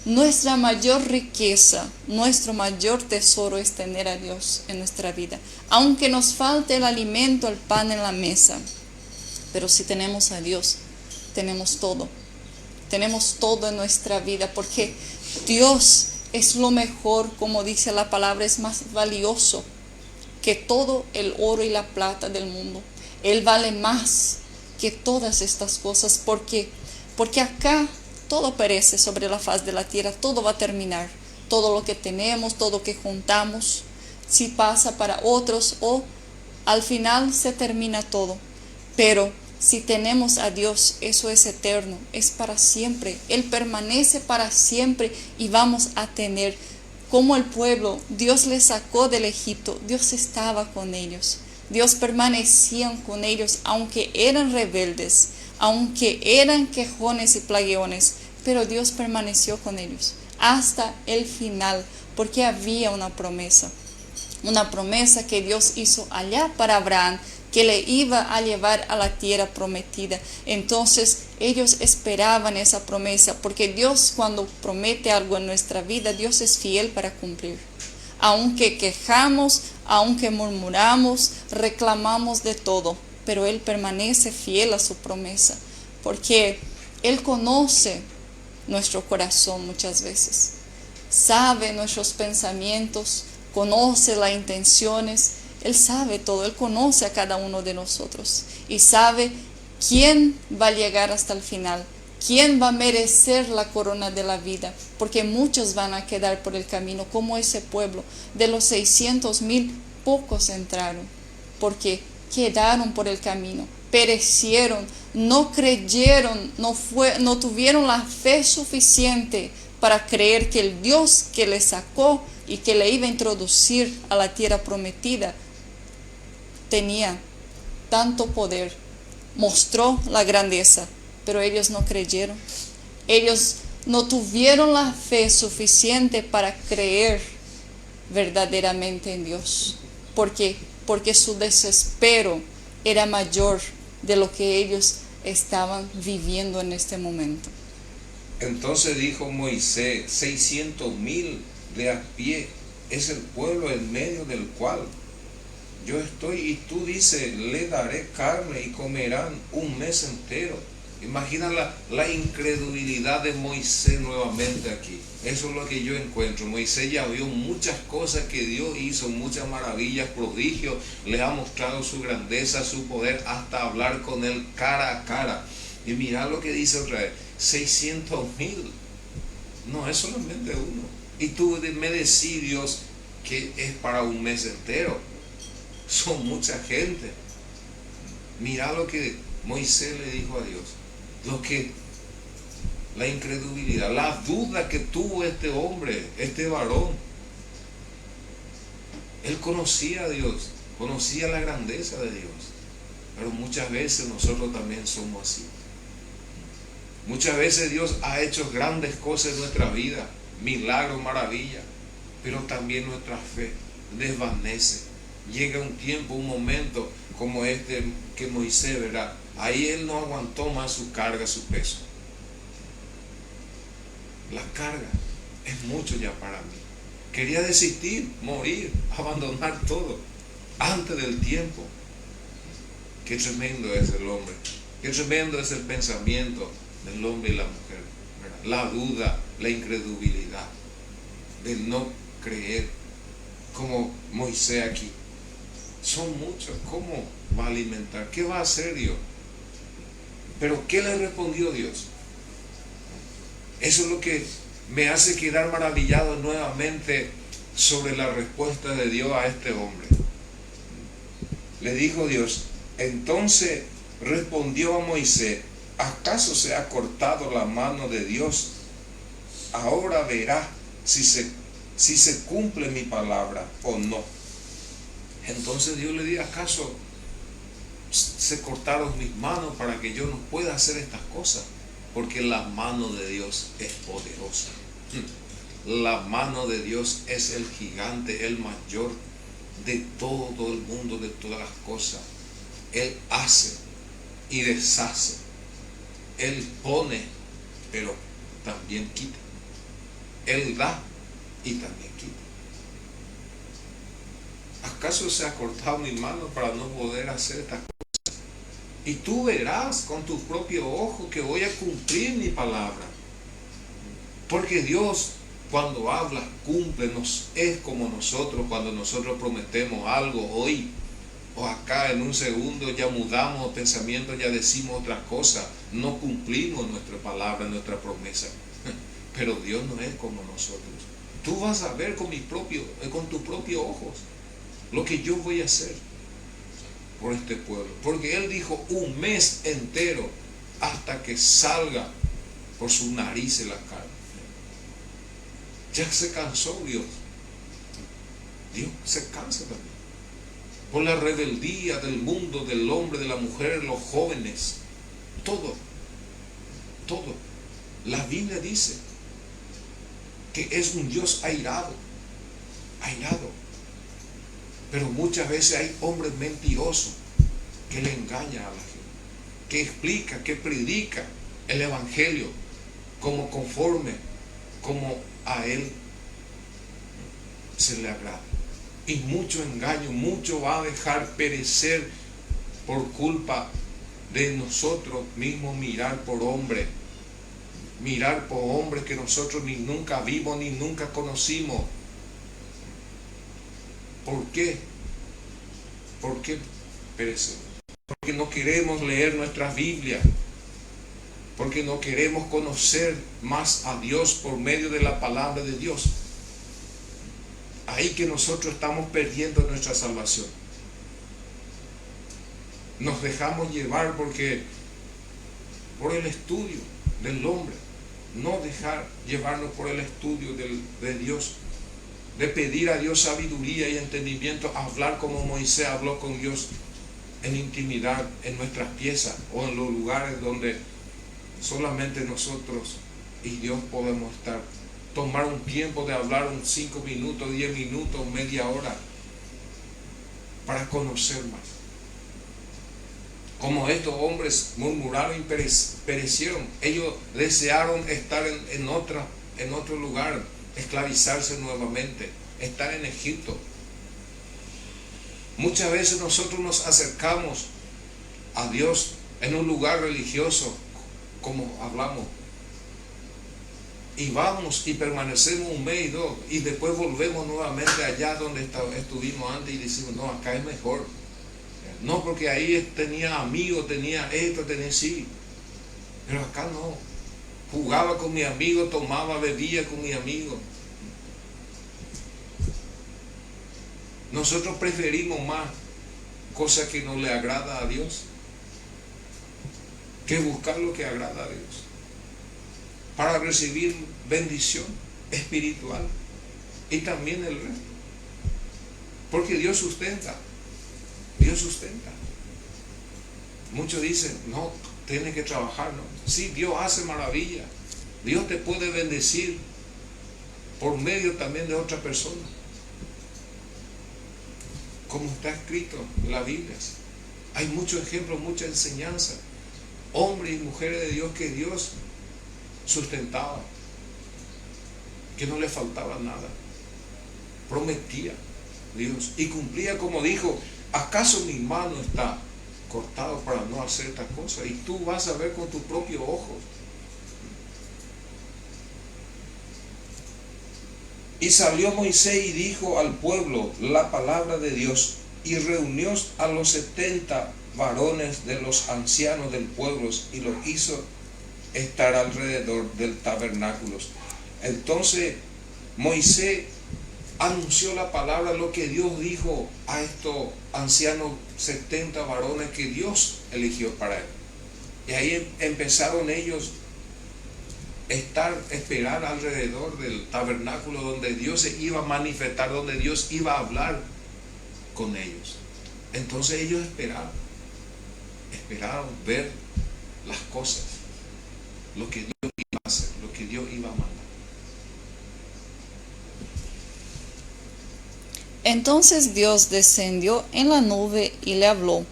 nuestra mayor riqueza, nuestro mayor tesoro es tener a Dios en nuestra vida. Aunque nos falte el alimento, el pan en la mesa, pero si tenemos a Dios, tenemos todo. Tenemos todo en nuestra vida, porque Dios es lo mejor, como dice la palabra, es más valioso que todo el oro y la plata del mundo. Él vale más que todas estas cosas, porque acá todo perece sobre la faz de la tierra, todo va a terminar. Todo lo que tenemos, todo lo que juntamos, si pasa para otros o al final se termina todo. Pero si tenemos a Dios, eso es eterno, es para siempre. Él permanece para siempre y vamos a tener, como el pueblo, Dios les sacó del Egipto, Dios estaba con ellos. Dios permanecía con ellos, aunque eran rebeldes, aunque eran quejones y plagueones, pero Dios permaneció con ellos hasta el final, porque había una promesa que Dios hizo allá para Abraham, que le iba a llevar a la tierra prometida. Entonces ellos esperaban esa promesa, porque Dios, cuando promete algo en nuestra vida, Dios es fiel para cumplir. Aunque quejamos, aunque murmuramos, reclamamos de todo, pero Él permanece fiel a su promesa, porque Él conoce nuestro corazón muchas veces, sabe nuestros pensamientos, conoce las intenciones. Él sabe todo, Él conoce a cada uno de nosotros y sabe quién va a llegar hasta el final, quién va a merecer la corona de la vida, porque muchos van a quedar por el camino, como ese pueblo. De los 600,000, pocos entraron, porque quedaron por el camino, perecieron, no creyeron, no tuvieron la fe suficiente para creer que el Dios que les sacó y que le iba a introducir a la tierra prometida tenía tanto poder, mostró la grandeza, pero ellos no creyeron. Ellos no tuvieron la fe suficiente para creer verdaderamente en Dios, porque su desespero era mayor de lo que ellos estaban viviendo en este momento. Entonces dijo Moisés: 600,000 de a pie es el pueblo en medio del cual yo estoy, y tú dices, le daré carne y comerán un mes entero. Imagina la incredulidad de Moisés nuevamente aquí. Eso es lo que yo encuentro. Moisés ya vio muchas cosas que Dios hizo, muchas maravillas, prodigios, le ha mostrado su grandeza, su poder, hasta hablar con él cara a cara. Y mira lo que dice otra vez: 600,000. No es solamente uno. Y tú me decís, Dios, que es para un mes entero. Son mucha gente. Mira lo que Moisés le dijo a Dios. La incredulidad, la duda que tuvo este hombre, este varón. Él conocía a Dios, conocía la grandeza de Dios. Pero muchas veces nosotros también somos así. Muchas veces Dios ha hecho grandes cosas en nuestra vida, milagros, maravillas, pero también nuestra fe desvanece. Llega un tiempo, un momento como este que Moisés, ¿verdad? Ahí él no aguantó más su carga, su peso. La carga es mucho ya para mí. Quería desistir, morir, abandonar todo antes del tiempo. Qué tremendo es el hombre. Qué tremendo es el pensamiento del hombre y la mujer, ¿verdad? La duda, la incredulidad, de no creer, como Moisés aquí. Son muchos. ¿Cómo va a alimentar? ¿Qué va a hacer Dios? Pero ¿qué le respondió Dios? Eso es lo que me hace quedar maravillado nuevamente sobre la respuesta de Dios a este hombre. Le dijo Dios: entonces respondió a Moisés: ¿acaso se ha cortado la mano de Dios? Ahora verás si se cumple mi palabra o no. Entonces Dios le dijo: ¿acaso se cortaron mis manos para que yo no pueda hacer estas cosas? Porque la mano de Dios es poderosa. La mano de Dios es el gigante, el mayor de todo el mundo, de todas las cosas. Él hace y deshace. Él pone, pero también quita. Él da y también quita. ¿Acaso se ha cortado mi mano para no poder hacer estas cosas? Y tú verás con tus propios ojos que voy a cumplir mi palabra. Porque Dios, cuando habla, cumple. Es como nosotros, cuando nosotros prometemos algo hoy o acá en un segundo ya mudamos pensamiento, ya decimos otra cosa, no cumplimos nuestra palabra, nuestra promesa. Pero Dios no es como nosotros. Tú vas a ver con tus propios ojos lo que yo voy a hacer por este pueblo. Porque Él dijo 1 mes entero hasta que salga por sus narices la carne. Ya se cansó Dios. Dios se cansa también. Por la rebeldía del mundo, del hombre, de la mujer, los jóvenes. Todo. La Biblia dice que es un Dios airado. Pero muchas veces hay hombres mentirosos que le engañan a la gente, que explica, que predica el evangelio como conforme, como a él se le agrada. Y mucho engaño, mucho va a dejar perecer por culpa de nosotros mismos mirar por hombres que nosotros ni nunca vimos ni nunca conocimos. ¿Por qué? ¿Por qué perecemos? Porque no queremos leer nuestras Biblias, porque no queremos conocer más a Dios por medio de la palabra de Dios. Ahí que nosotros estamos perdiendo nuestra salvación. Nos dejamos llevar por el estudio del hombre, no dejar llevarnos por el estudio de Dios, de pedir a Dios sabiduría y entendimiento, hablar como Moisés habló con Dios en intimidad, en nuestras piezas o en los lugares donde solamente nosotros y Dios podemos estar. Tomar un tiempo de hablar 5 minutos, 10 minutos, media hora para conocer más. Como estos hombres murmuraron y perecieron, ellos desearon estar en otro lugar, esclavizarse nuevamente, estar en Egipto. Muchas veces nosotros nos acercamos a Dios en un lugar religioso, como hablamos, y vamos y permanecemos 1 mes y 2, y después volvemos nuevamente allá donde estuvimos antes y decimos: no, acá es mejor. No, porque ahí tenía amigos, tenía esto, tenía sí, pero acá no. Jugaba con mi amigo, tomaba, bebía con mi amigo. Nosotros preferimos más cosas que no le agrada a Dios que buscar lo que agrada a Dios para recibir bendición espiritual y también el resto. Porque Dios sustenta. Muchos dicen: no, tienes que trabajar, ¿no? Sí, Dios hace maravilla. Dios te puede bendecir por medio también de otra persona, como está escrito en la Biblia. Hay muchos ejemplos, mucha enseñanza. Hombres y mujeres de Dios que Dios sustentaba, que no le faltaba nada. Prometía Dios y cumplía, como dijo: ¿acaso mi mano está cortada para no hacer estas cosas? Y tú vas a ver con tus propios ojos. Y salió Moisés y dijo al pueblo la palabra de Dios, y reunió a los 70 varones de los ancianos del pueblo y los hizo estar alrededor del tabernáculo. Entonces Moisés anunció la palabra, lo que Dios dijo a estos ancianos, 70 varones que Dios eligió para él. Y ahí empezaron ellos esperar alrededor del tabernáculo donde Dios se iba a manifestar, donde Dios iba a hablar con ellos. Entonces ellos esperaron ver las cosas, lo que Dios iba a hacer, lo que Dios iba a mandar. Entonces Dios descendió en la nube y le habló,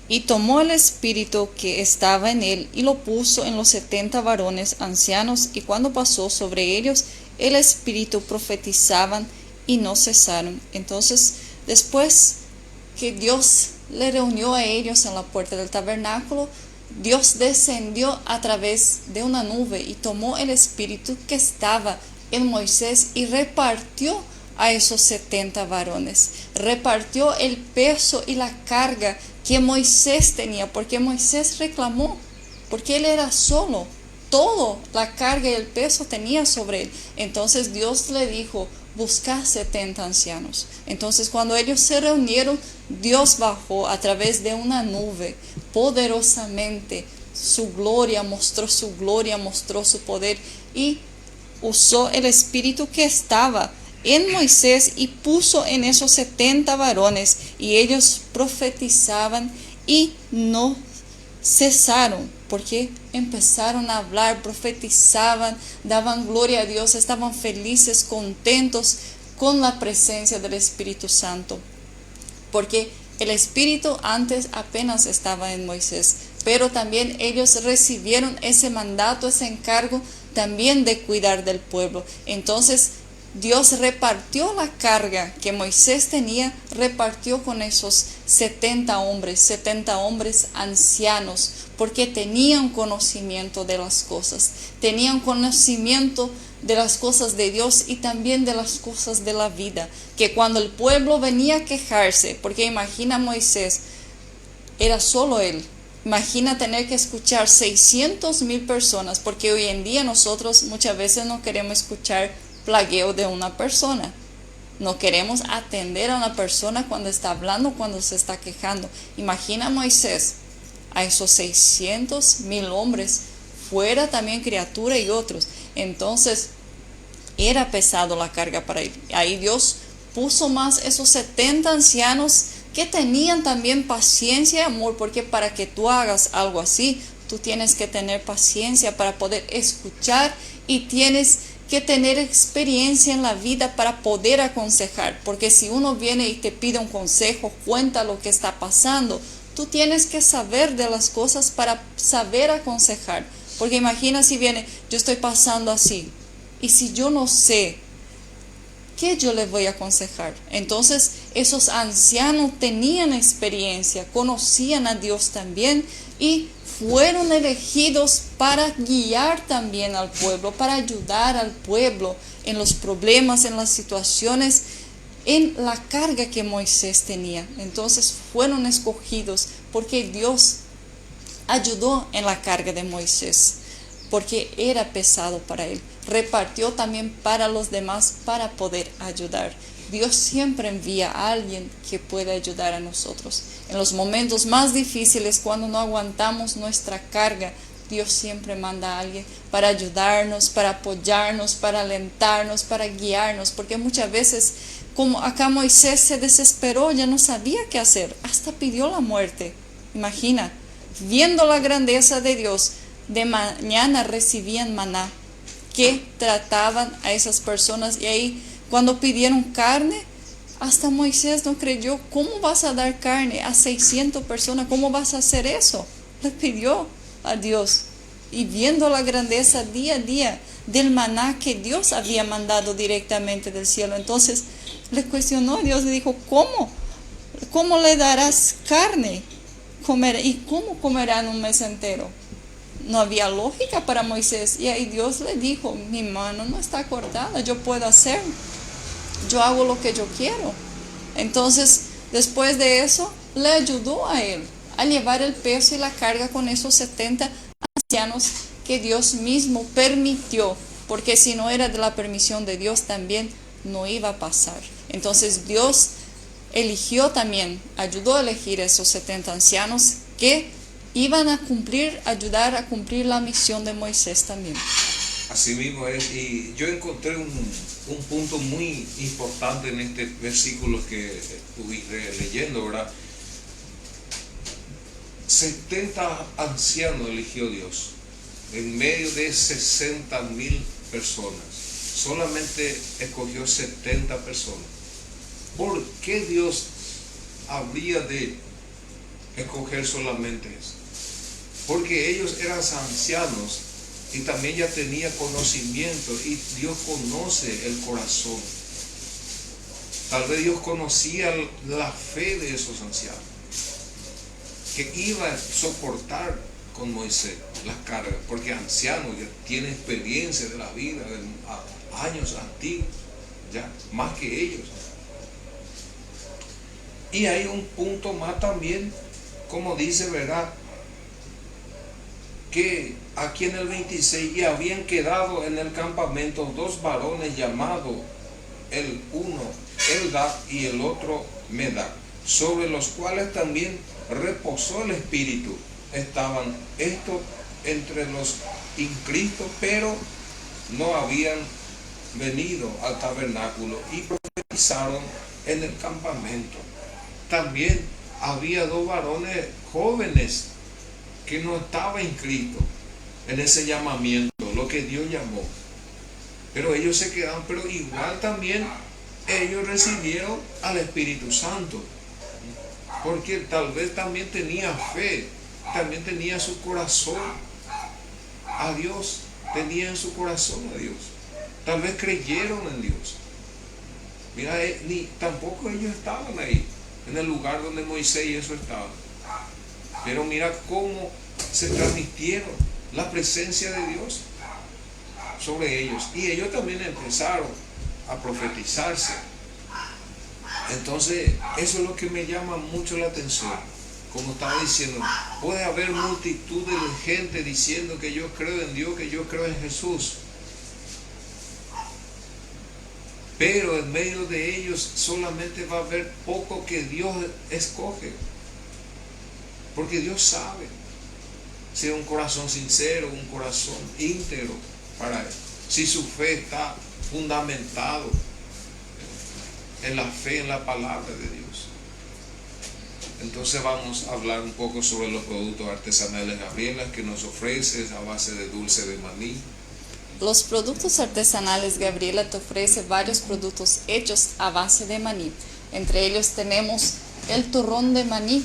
y tomó el espíritu que estaba en él y lo puso en los 70 varones ancianos, y cuando pasó sobre ellos el espíritu profetizaban y no cesaron. Entonces, después que Dios le reunió a ellos en la puerta del tabernáculo, Dios descendió a través de una nube y tomó el espíritu que estaba en Moisés y repartió a esos 70 varones. Repartió el peso y la carga que Moisés tenía, porque Moisés reclamó, porque él era solo, todo la carga y el peso tenía sobre él. Entonces Dios le dijo, busca 70 ancianos. Entonces cuando ellos se reunieron, Dios bajó a través de una nube poderosamente, su gloria, mostró su poder, y usó el espíritu que estaba en Moisés y puso en esos 70 varones, y ellos profetizaban y no cesaron, porque empezaron a hablar, profetizaban, daban gloria a Dios, estaban felices, contentos con la presencia del Espíritu Santo, porque el Espíritu antes apenas estaba en Moisés, pero también ellos recibieron ese mandato, ese encargo también de cuidar del pueblo. Entonces Dios repartió la carga que Moisés tenía, repartió con esos 70 hombres ancianos, porque tenían conocimiento de las cosas, tenían conocimiento de las cosas de Dios y también de las cosas de la vida, que cuando el pueblo venía a quejarse, porque imagina Moisés, era solo él. Imagina tener que escuchar 600,000 personas, porque hoy en día nosotros muchas veces no queremos escuchar plagueo de una persona. No queremos atender a una persona cuando está hablando, cuando se está quejando. Imagina a Moisés, a esos 600,000 hombres, fuera también criatura y otros. Entonces, era pesado la carga para él. Ahí Dios puso más esos 70 ancianos que tenían también paciencia y amor, porque para que tú hagas algo así, tú tienes que tener paciencia para poder escuchar y tienes que tener experiencia en la vida para poder aconsejar, porque si uno viene y te pide un consejo, cuenta lo que está pasando, tú tienes que saber de las cosas para saber aconsejar, porque imagina si viene, yo estoy pasando así, y si yo no sé, ¿qué yo les voy a aconsejar? Entonces esos ancianos tenían experiencia, conocían a Dios también y fueron elegidos para guiar también al pueblo, para ayudar al pueblo en los problemas, en las situaciones, en la carga que Moisés tenía. Entonces fueron escogidos porque Dios ayudó en la carga de Moisés, porque era pesado para él. Repartió también para los demás para poder ayudar. Dios siempre envía a alguien que pueda ayudar a nosotros. En los momentos más difíciles, cuando no aguantamos nuestra carga, Dios siempre manda a alguien para ayudarnos, para apoyarnos, para alentarnos, para guiarnos. Porque muchas veces, como acá Moisés se desesperó, ya no sabía qué hacer, hasta pidió la muerte. Imagina, viendo la grandeza de Dios, de mañana recibían maná, que trataban a esas personas, y ahí cuando pidieron carne, hasta Moisés no creyó. ¿Cómo vas a dar carne a 600 personas? ¿Cómo vas a hacer eso? Le pidió a Dios, y viendo la grandeza día a día del maná que Dios había mandado directamente del cielo, entonces le cuestionó. Dios le dijo, ¿cómo le darás carne? ¿Y cómo comerán un mes entero? No había lógica para Moisés. Y ahí Dios le dijo, mi mano no está cortada, yo puedo hacer, yo hago lo que yo quiero. Entonces, después de eso, le ayudó a él a llevar el peso y la carga con esos 70 ancianos que Dios mismo permitió, porque si no era de la permisión de Dios también, no iba a pasar. Entonces Dios eligió también, ayudó a elegir esos 70 ancianos que iban a ayudar a cumplir la misión de Moisés también. Así mismo es, y yo encontré un punto muy importante en este versículo que estuviste leyendo, ¿verdad? 70 ancianos eligió Dios en medio de 60,000 personas. Solamente escogió 70 personas. ¿Por qué Dios habría de escoger solamente eso? Porque ellos eran ancianos y también ya tenía conocimiento, y Dios conoce el corazón. Tal vez Dios conocía la fe de esos ancianos, que iba a soportar con Moisés las cargas, porque ancianos ya tienen experiencia de la vida, de años antiguos, ya más que ellos. Y hay un punto más también, como dice, ¿verdad?, que aquí en el 26, y habían quedado en el campamento 2 varones llamados, el uno Eldad y el otro Medad, sobre los cuales también reposó el Espíritu. Estaban estos entre los inscritos, pero no habían venido al tabernáculo, y profetizaron en el campamento. También había 2 varones jóvenes que no estaban inscritos en ese llamamiento, lo que Dios llamó, pero ellos se quedaron, pero igual también ellos recibieron al Espíritu Santo, porque tal vez también tenía fe, también tenía su corazón a Dios, tenía en su corazón a Dios, tal vez creyeron en Dios. Mira, ni tampoco ellos estaban ahí en el lugar donde Moisés y eso estaban, pero mira cómo se transmitieron la presencia de Dios sobre ellos, y ellos también empezaron a profetizarse. Entonces eso es lo que me llama mucho la atención. Como estaba diciendo, puede haber multitud de gente diciendo que yo creo en Dios, que yo creo en Jesús, pero en medio de ellos solamente va a haber poco que Dios escoge, porque Dios sabe si es un corazón sincero, un corazón íntegro para Él, si su fe está fundamentado en la fe, en la palabra de Dios. Entonces vamos a hablar un poco sobre los productos artesanales Gabriela, que nos ofrece a base de dulce de maní. Los productos artesanales Gabriela te ofrece varios productos hechos a base de maní. Entre ellos tenemos el turrón de maní,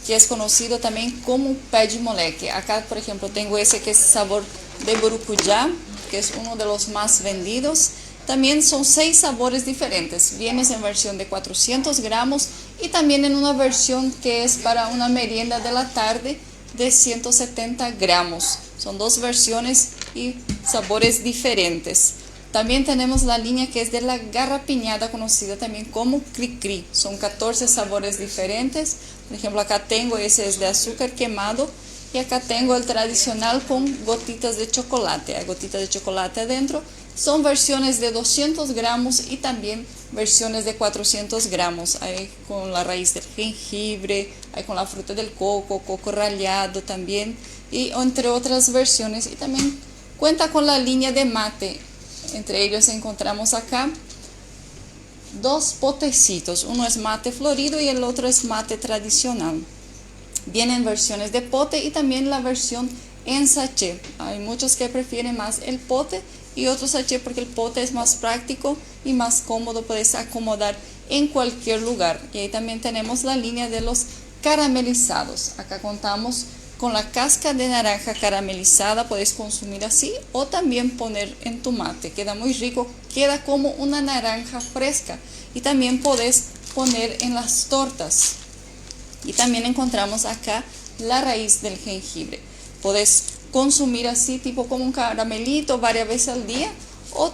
que es conocido también como pé de moleque. Acá, por ejemplo, tengo ese que es sabor de burucuyá, que es uno de los más vendidos. También son 6 sabores diferentes. Vienes en versión de 400 gramos y también en una versión que es para una merienda de la tarde de 170 gramos. Son 2 versiones y sabores diferentes. También tenemos la línea que es de la garrapiñada, conocida también como cri-cri. Son 14 sabores diferentes. Por ejemplo, acá tengo ese es de azúcar quemado, y acá tengo el tradicional con gotitas de chocolate. Hay gotitas de chocolate adentro. Son versiones de 200 gramos y también versiones de 400 gramos. Hay con la raíz del jengibre, hay con la fruta del coco rallado también, y entre otras versiones. Y también cuenta con la línea de mate. Entre ellos encontramos acá 2 potecitos. Uno es mate florido y el otro es mate tradicional. Vienen versiones de pote y también la versión en sachet. Hay muchos que prefieren más el pote y otro sachet, porque el pote es más práctico y más cómodo, puedes acomodar en cualquier lugar. Y ahí también tenemos la línea de los caramelizados. Acá contamos con la cáscara de naranja caramelizada, puedes consumir así o también poner en tu mate. Queda muy rico, queda como una naranja fresca, y también puedes poner en las tortas. Y también encontramos acá la raíz del jengibre. Puedes consumir así, tipo como un caramelito, varias veces al día, o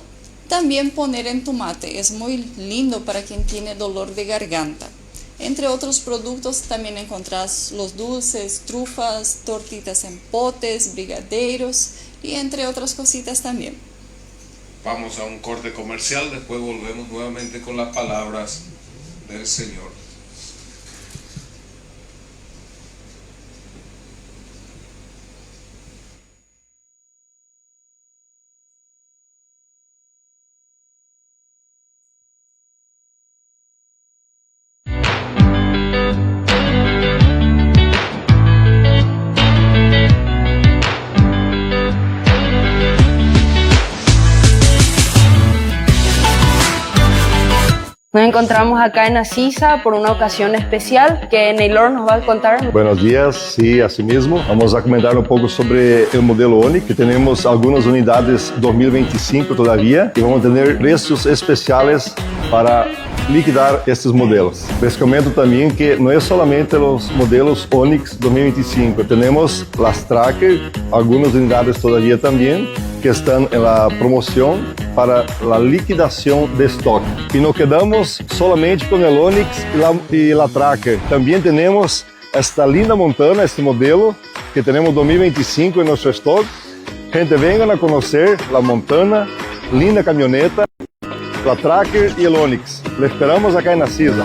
también poner en tu mate. Es muy lindo para quien tiene dolor de garganta. Entre otros productos también encontrás los dulces, trufas, tortitas en potes, brigadeiros y entre otras cositas también. Vamos a un corte comercial, después volvemos nuevamente con las palabras del Señor. Nos encontramos acá en Asisa por una ocasión especial que Neylor nos va a contar. Buenos días, sí, así mismo. Vamos a comentar un poco sobre el modelo Onix, que tenemos algunas unidades 2025 todavía y vamos a tener precios especiales para liquidar estes modelos. Les comento também que não é solamente os modelos Onix 2025, temos as Tracker, algumas unidades todavía também, que estão em promoção para a liquidação de estoque. E não quedamos solamente com o Onix e a Tracker, também temos esta linda Montana, este modelo, que temos 2025 em nosso estoque. Gente, venham a conhecer a Montana, linda caminhoneta, a Tracker e o Onix. Le esperamos acá em Asisa.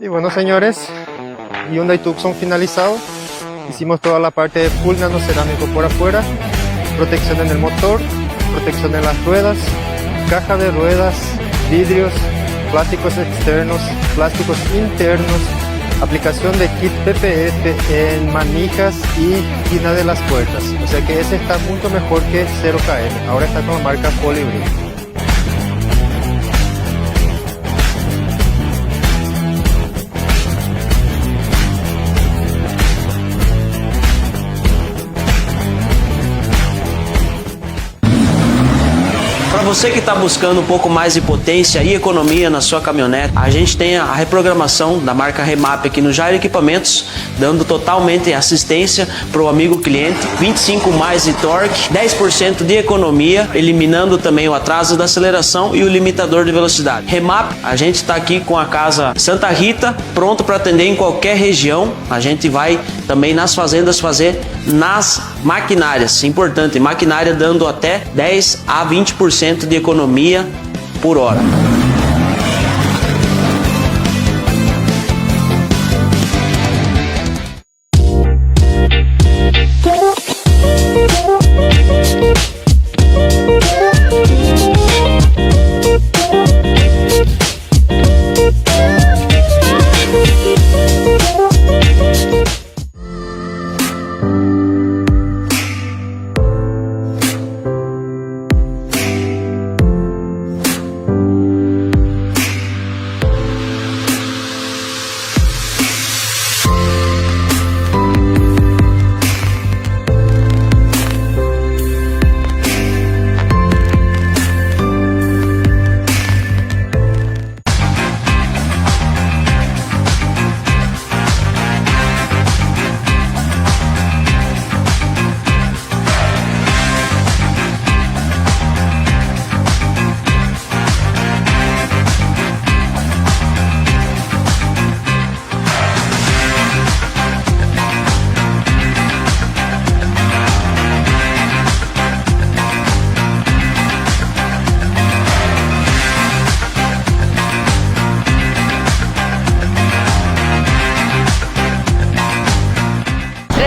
Bueno, señores, Hyundai Tucson finalizado. Hicimos toda la parte de full nanocerámico por afuera, protección en el motor, protección en las ruedas, caja de ruedas, vidrios, plásticos externos, plásticos internos, aplicación de kit PPF en manijas y esquina de las puertas. O sea que ese está mucho mejor que 0KM. Ahora está con la marca Colibri. Para você que está buscando um pouco mais de potência e economia na sua caminhonete, a gente tem a reprogramação da marca Remap aqui no Jairo Equipamentos, dando totalmente assistência para o amigo cliente, 25 mais de torque, 10% de economia, eliminando também o atraso da aceleração e o limitador de velocidade. Remap, a gente está aqui com a casa Santa Rita, pronto para atender em qualquer região. A gente vai também nas fazendas fazer nas maquinárias, importante, maquinária dando até 10 a 20% de economia por hora.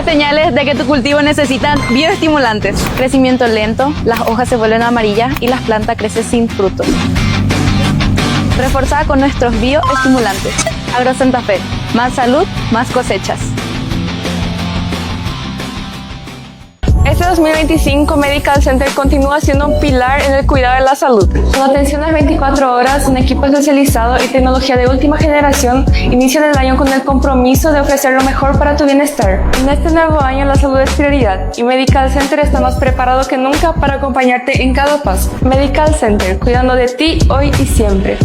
Señales de que tu cultivo necesita bioestimulantes. Crecimiento lento, las hojas se vuelven amarillas y las plantas crecen sin frutos. Reforzada con nuestros bioestimulantes. Agro Santa Fe, más salud, más cosechas. Este 2025 Medical Center continúa siendo un pilar en el cuidado de la salud. Con atenciones 24 horas, un equipo especializado y tecnología de última generación, inicia el año con el compromiso de ofrecer lo mejor para tu bienestar. En este nuevo año la salud es prioridad y Medical Center está más preparado que nunca para acompañarte en cada paso. Medical Center, cuidando de ti hoy y siempre.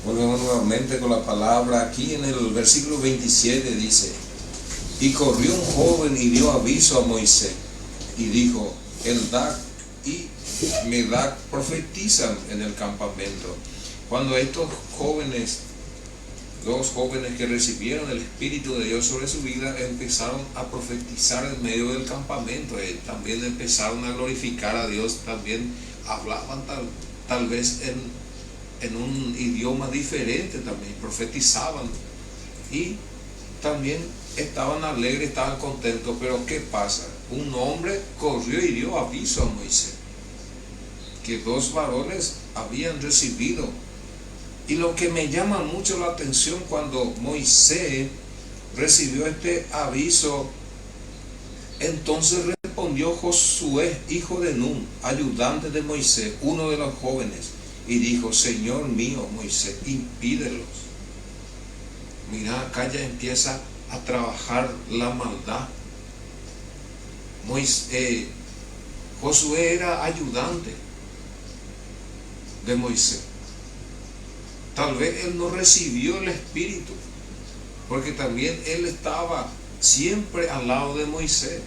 Volvemos nuevamente con la palabra. Aquí en el versículo 27 dice: y corrió un joven y dio aviso a Moisés y dijo: Eldad y Medad profetizan en el campamento. Cuando estos jóvenes, dos jóvenes que recibieron el Espíritu de Dios sobre su vida, empezaron a profetizar en medio del campamento, también empezaron a glorificar a Dios, también hablaban tal vez en un idioma diferente, también profetizaban y también estaban alegres, estaban contentos. Pero ¿qué pasa? Un hombre corrió y dio aviso a Moisés que dos varones habían recibido. Y lo que me llama mucho la atención, cuando Moisés recibió este aviso, entonces respondió Josué, hijo de Nun, ayudante de Moisés, uno de los jóvenes, y dijo: Señor mío Moisés, impídelos. Mira, acá ya empieza a trabajar la maldad. Josué era ayudante de Moisés. Tal vez él no recibió el Espíritu, porque también él estaba siempre al lado de Moisés.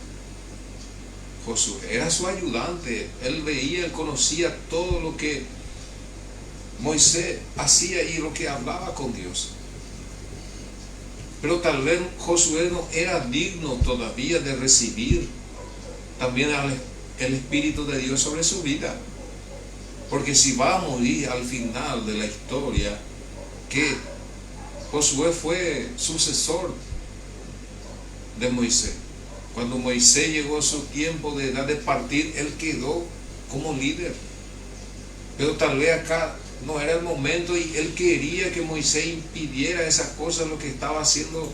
Josué era su ayudante, él veía, él conocía todo lo que Moisés hacía y lo que hablaba con Dios. Pero tal vez Josué no era digno todavía de recibir también el Espíritu de Dios sobre su vida. Porque si va a morir al final de la historia, que Josué fue sucesor de Moisés. Cuando Moisés llegó a su tiempo de edad de partir, él quedó como líder. Pero tal vez acá no era el momento y él quería que Moisés impidiera esas cosas, lo que estaba haciendo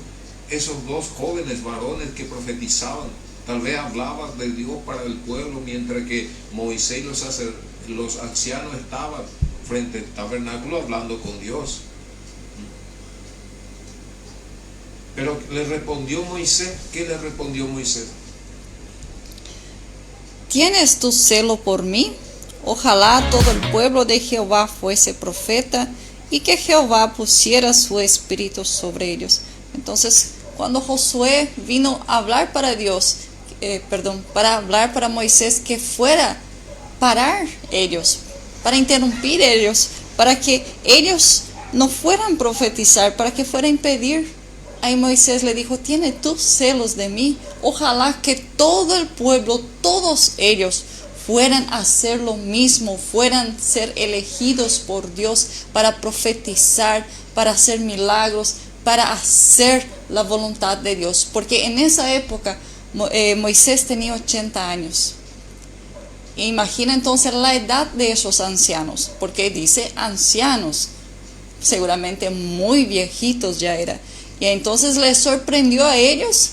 esos dos jóvenes varones que profetizaban. Tal vez hablaban de Dios para el pueblo, mientras que Moisés y los ancianos estaban frente al tabernáculo hablando con Dios. Pero le respondió Moisés. ¿Qué le respondió Moisés? ¿Tienes tu celo por mí? Ojalá todo el pueblo de Jehová fuese profeta y que Jehová pusiera su espíritu sobre ellos. Entonces, cuando Josué vino a hablar para para hablar para Moisés, que fuera parar ellos, para interrumpir ellos, para que ellos no fueran profetizar, para que fuera impedir. Ahí Moisés le dijo: ¿tienes tú celos de mí? Ojalá que todo el pueblo, todos ellos, fueran a hacer lo mismo, fueran ser elegidos por Dios para profetizar, para hacer milagros, para hacer la voluntad de Dios. Porque en esa época Moisés tenía 80 años. Imagina entonces la edad de esos ancianos, porque dice ancianos, seguramente muy viejitos ya era. Y entonces les sorprendió a ellos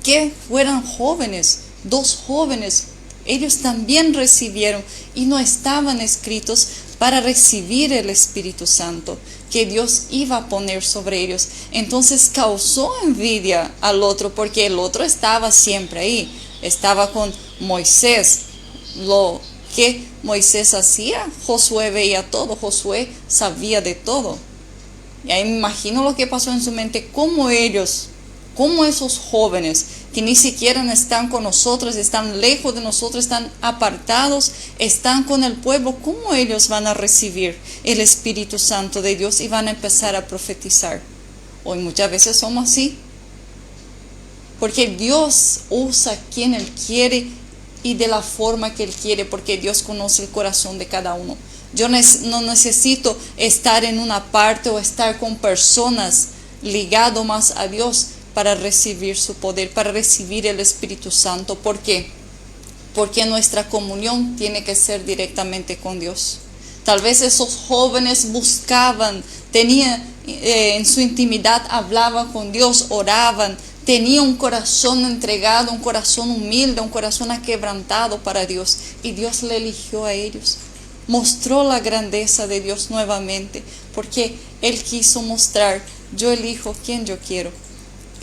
que fueran jóvenes, dos jóvenes. Ellos también recibieron y no estaban escritos para recibir el Espíritu Santo que Dios iba a poner sobre ellos. Entonces causó envidia al otro, porque el otro estaba siempre ahí, estaba con Moisés. Lo que Moisés hacía, Josué veía todo, Josué sabía de todo. Y ahí me imagino lo que pasó en su mente, cómo esos jóvenes que ni siquiera están con nosotros, están lejos de nosotros, están apartados, están con el pueblo, ¿cómo ellos van a recibir el Espíritu Santo de Dios y van a empezar a profetizar? Hoy muchas veces somos así, porque Dios usa a quien Él quiere y de la forma que Él quiere, porque Dios conoce el corazón de cada uno. Yo no necesito estar en una parte o estar con personas ligado más a Dios para recibir su poder, para recibir el Espíritu Santo. ¿Por qué? Porque nuestra comunión tiene que ser directamente con Dios. Tal vez esos jóvenes buscaban, tenían en su intimidad, hablaban con Dios, oraban, tenían un corazón entregado, un corazón humilde, un corazón aquebrantado para Dios, y Dios le eligió a ellos. Mostró la grandeza de Dios nuevamente, porque Él quiso mostrar: yo elijo quien yo quiero.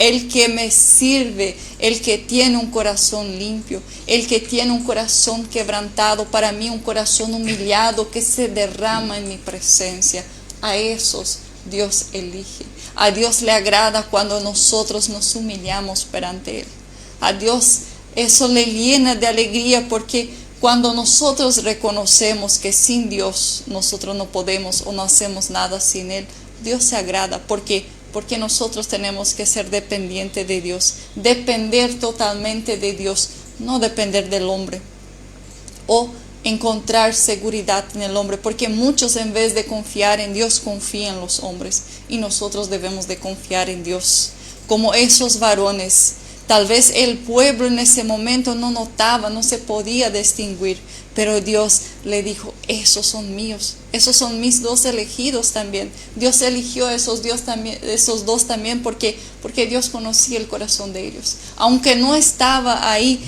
El que me sirve, el que tiene un corazón limpio, el que tiene un corazón quebrantado, para mí un corazón humillado que se derrama en mi presencia. A esos Dios elige. A Dios le agrada cuando nosotros nos humillamos perante Él. A Dios eso le llena de alegría, porque cuando nosotros reconocemos que sin Dios nosotros no podemos o no hacemos nada sin Él, Dios se agrada. Porque nosotros tenemos que ser dependientes de Dios, depender totalmente de Dios, no depender del hombre o encontrar seguridad en el hombre, porque muchos, en vez de confiar en Dios, confían en los hombres, y nosotros debemos de confiar en Dios. Como esos varones, tal vez el pueblo en ese momento no notaba, no se podía distinguir, pero Dios le dijo: esos son míos, esos son mis dos elegidos también. Dios eligió a esos dos también porque Dios conocía el corazón de ellos. Aunque no estaba ahí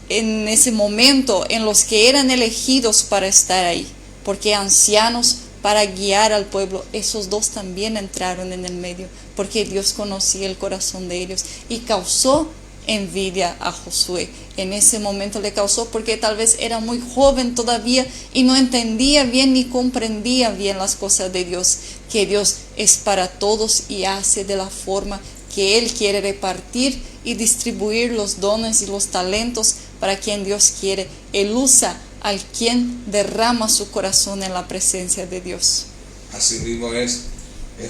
en ese momento en los que eran elegidos para estar ahí, porque ancianos para guiar al pueblo, esos dos también entraron en el medio, porque Dios conocía el corazón de ellos y causó envidia a Josué. En ese momento le causó, porque tal vez era muy joven todavía y no entendía bien ni comprendía bien las cosas de Dios, que Dios es para todos y hace de la forma que Él quiere repartir y distribuir los dones y los talentos para quien Dios quiere. Él usa al quien derrama su corazón en la presencia de Dios. Así mismo es.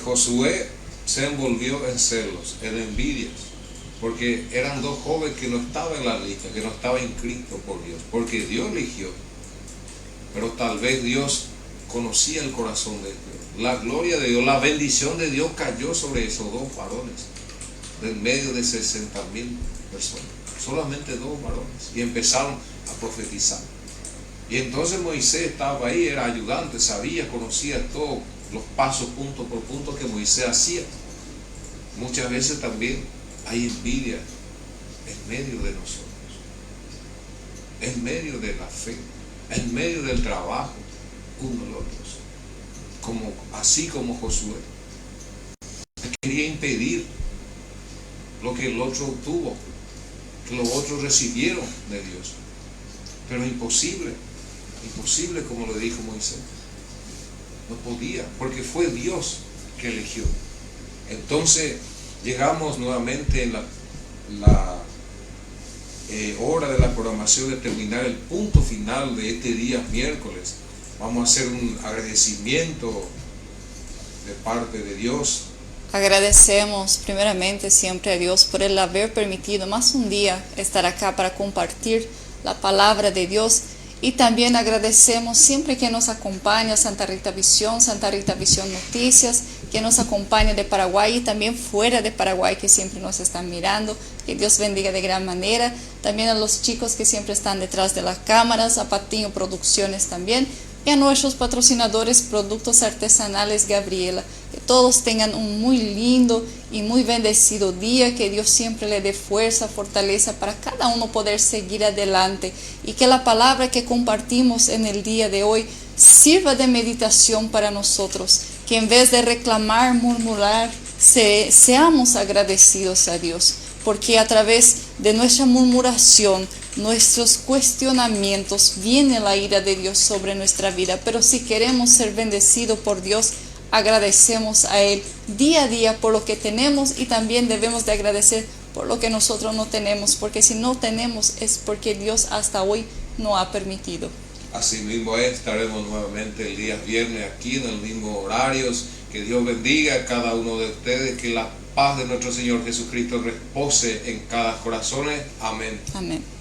Josué se envolvió en celos, en envidias, porque eran dos jóvenes que no estaban en la lista, que no estaban inscritos por Dios, porque Dios eligió, pero tal vez Dios conocía el corazón de Dios. La gloria de Dios, la bendición de Dios cayó sobre esos dos varones, en medio de 60,000 personas, solamente dos varones, y empezaron a profetizar. Y entonces Moisés estaba ahí, era ayudante, sabía, conocía todos los pasos punto por punto que Moisés hacía. Muchas veces también hay envidia en medio de nosotros, en medio de la fe, en medio del trabajo, uno de los otros, así como Josué quería impedir lo que el otro obtuvo, que los otros recibieron de Dios, pero imposible como le dijo Moisés, no podía, porque fue Dios que eligió. Entonces llegamos nuevamente en la hora de la programación de terminar el punto final de este día miércoles. Vamos a hacer un agradecimiento de parte de Dios. Agradecemos primeramente siempre a Dios por el haber permitido más un día estar acá para compartir la palabra de Dios, y también agradecemos siempre que nos acompaña Santa Rita Visión Noticias, que nos acompaña de Paraguay y también fuera de Paraguay, que siempre nos están mirando. Que Dios bendiga de gran manera. También a los chicos que siempre están detrás de las cámaras, a Patiño Producciones también, y a nuestros patrocinadores Productos Artesanales Gabriela. Que todos tengan un muy lindo y muy bendecido día, que Dios siempre le dé fuerza, fortaleza para cada uno poder seguir adelante, y que la palabra que compartimos en el día de hoy sirva de meditación para nosotros, que en vez de reclamar, murmurar, seamos agradecidos a Dios, porque a través de nuestra murmuración, nuestros cuestionamientos, viene la ira de Dios sobre nuestra vida. Pero si queremos ser bendecidos por Dios, agradecemos a Él día a día por lo que tenemos, y también debemos de agradecer por lo que nosotros no tenemos, porque si no tenemos es porque Dios hasta hoy no ha permitido. Así mismo estaremos nuevamente el día viernes aquí en el mismo horario. Que Dios bendiga a cada uno de ustedes, que la paz de nuestro Señor Jesucristo repose en cada corazón. Amén. Amén.